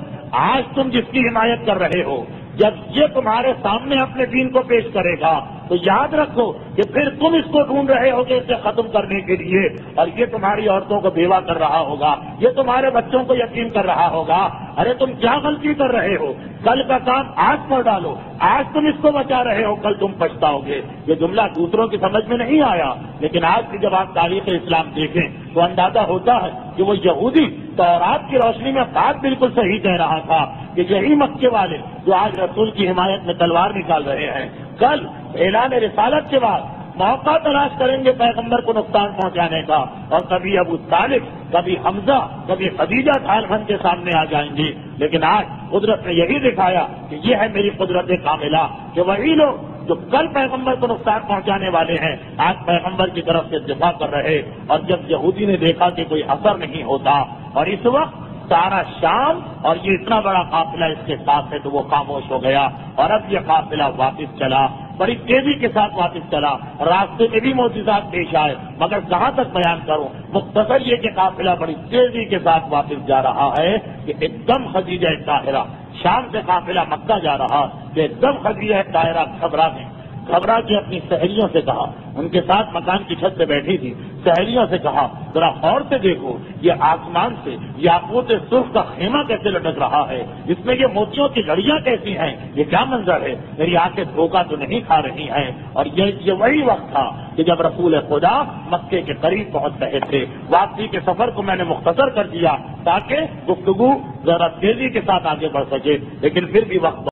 آج تم جس کی حمایت کر رہے ہو، جب یہ تمہارے سامنے اپنے دین کو پیش کرے گا تو یاد رکھو کہ پھر تم اس کو ڈھونڈ رہے ہوگے اسے ختم کرنے کے لیے، اور یہ تمہاری عورتوں کو بیوہ کر رہا ہوگا، یہ تمہارے بچوں کو یتیم کر رہا ہوگا۔ ارے تم کیا غلطی کر رہے ہو، کل کا کام آج پر ڈالو، آج تم اس کو بچا رہے ہو، کل تم پچھتاؤ گے۔ یہ جملہ دوسروں کی سمجھ میں نہیں آیا، لیکن آج بھی جب آپ تاریخ اسلام دیکھیں تو اندازہ ہوتا ہے کہ وہ یہودی تورات کی روشنی میں بات بالکل صحیح کہہ رہا تھا کہ یہی مکے والے جو آج رسول کی حمایت میں تلوار نکال رہے ہیں، کل اعلان رسالت کے بعد موقع تلاش کریں گے پیغمبر کو نقصان پہنچانے کا، اور کبھی ابو طالب، کبھی حمزہ، کبھی خدیجہ ڈھال بن کے سامنے آ جائیں گے۔ لیکن آج قدرت نے یہی دکھایا کہ یہ ہے میری قدرت کاملہ کہ وہی لوگ جو کل پیغمبر کو نقصان پہنچانے والے ہیں آج پیغمبر کی طرف سے دفاع کر رہے، اور جب یہودی نے دیکھا کہ کوئی اثر نہیں ہوتا، اور اس وقت سارا شام اور یہ اتنا بڑا قافلہ اس کے ساتھ ہے تو وہ خاموش ہو گیا، اور اب یہ قافلہ واپس چلا، بڑی تیزی کے ساتھ واپس چلا، راستے میں بھی معجزات پیش آئے، مگر کہاں تک بیان کروں، مختصر یہ کہ قافلہ بڑی تیزی کے ساتھ واپس جا رہا ہے کہ ایک دم خدیجہ طاہرہ، شام سے قافلہ مکہ جا رہا کہ ایک دم خدیجہ طاہرہ گھبرا کے اپنی سہیلیوں سے کہا، ان کے ساتھ مکان کی چھت پہ بیٹھی تھی، سہیلیوں سے کہا ذرا غور سے دیکھو یہ آسمان سے یاقوت سرخ کا خیمہ کیسے لٹک رہا ہے، اس میں یہ موتیوں کی گھڑیاں کیسی ہیں، یہ کیا منظر ہے، میری آنکھیں دھوکہ تو نہیں کھا رہی ہیں۔ اور یہ وہی وقت تھا کہ جب رسول خدا مکے کے قریب پہنچ رہے تھے۔ واپسی کے سفر کو میں نے مختصر کر دیا تاکہ گفتگو ذرا تیزی کے ساتھ آگے بڑھ سکے، لیکن پھر بھی وقت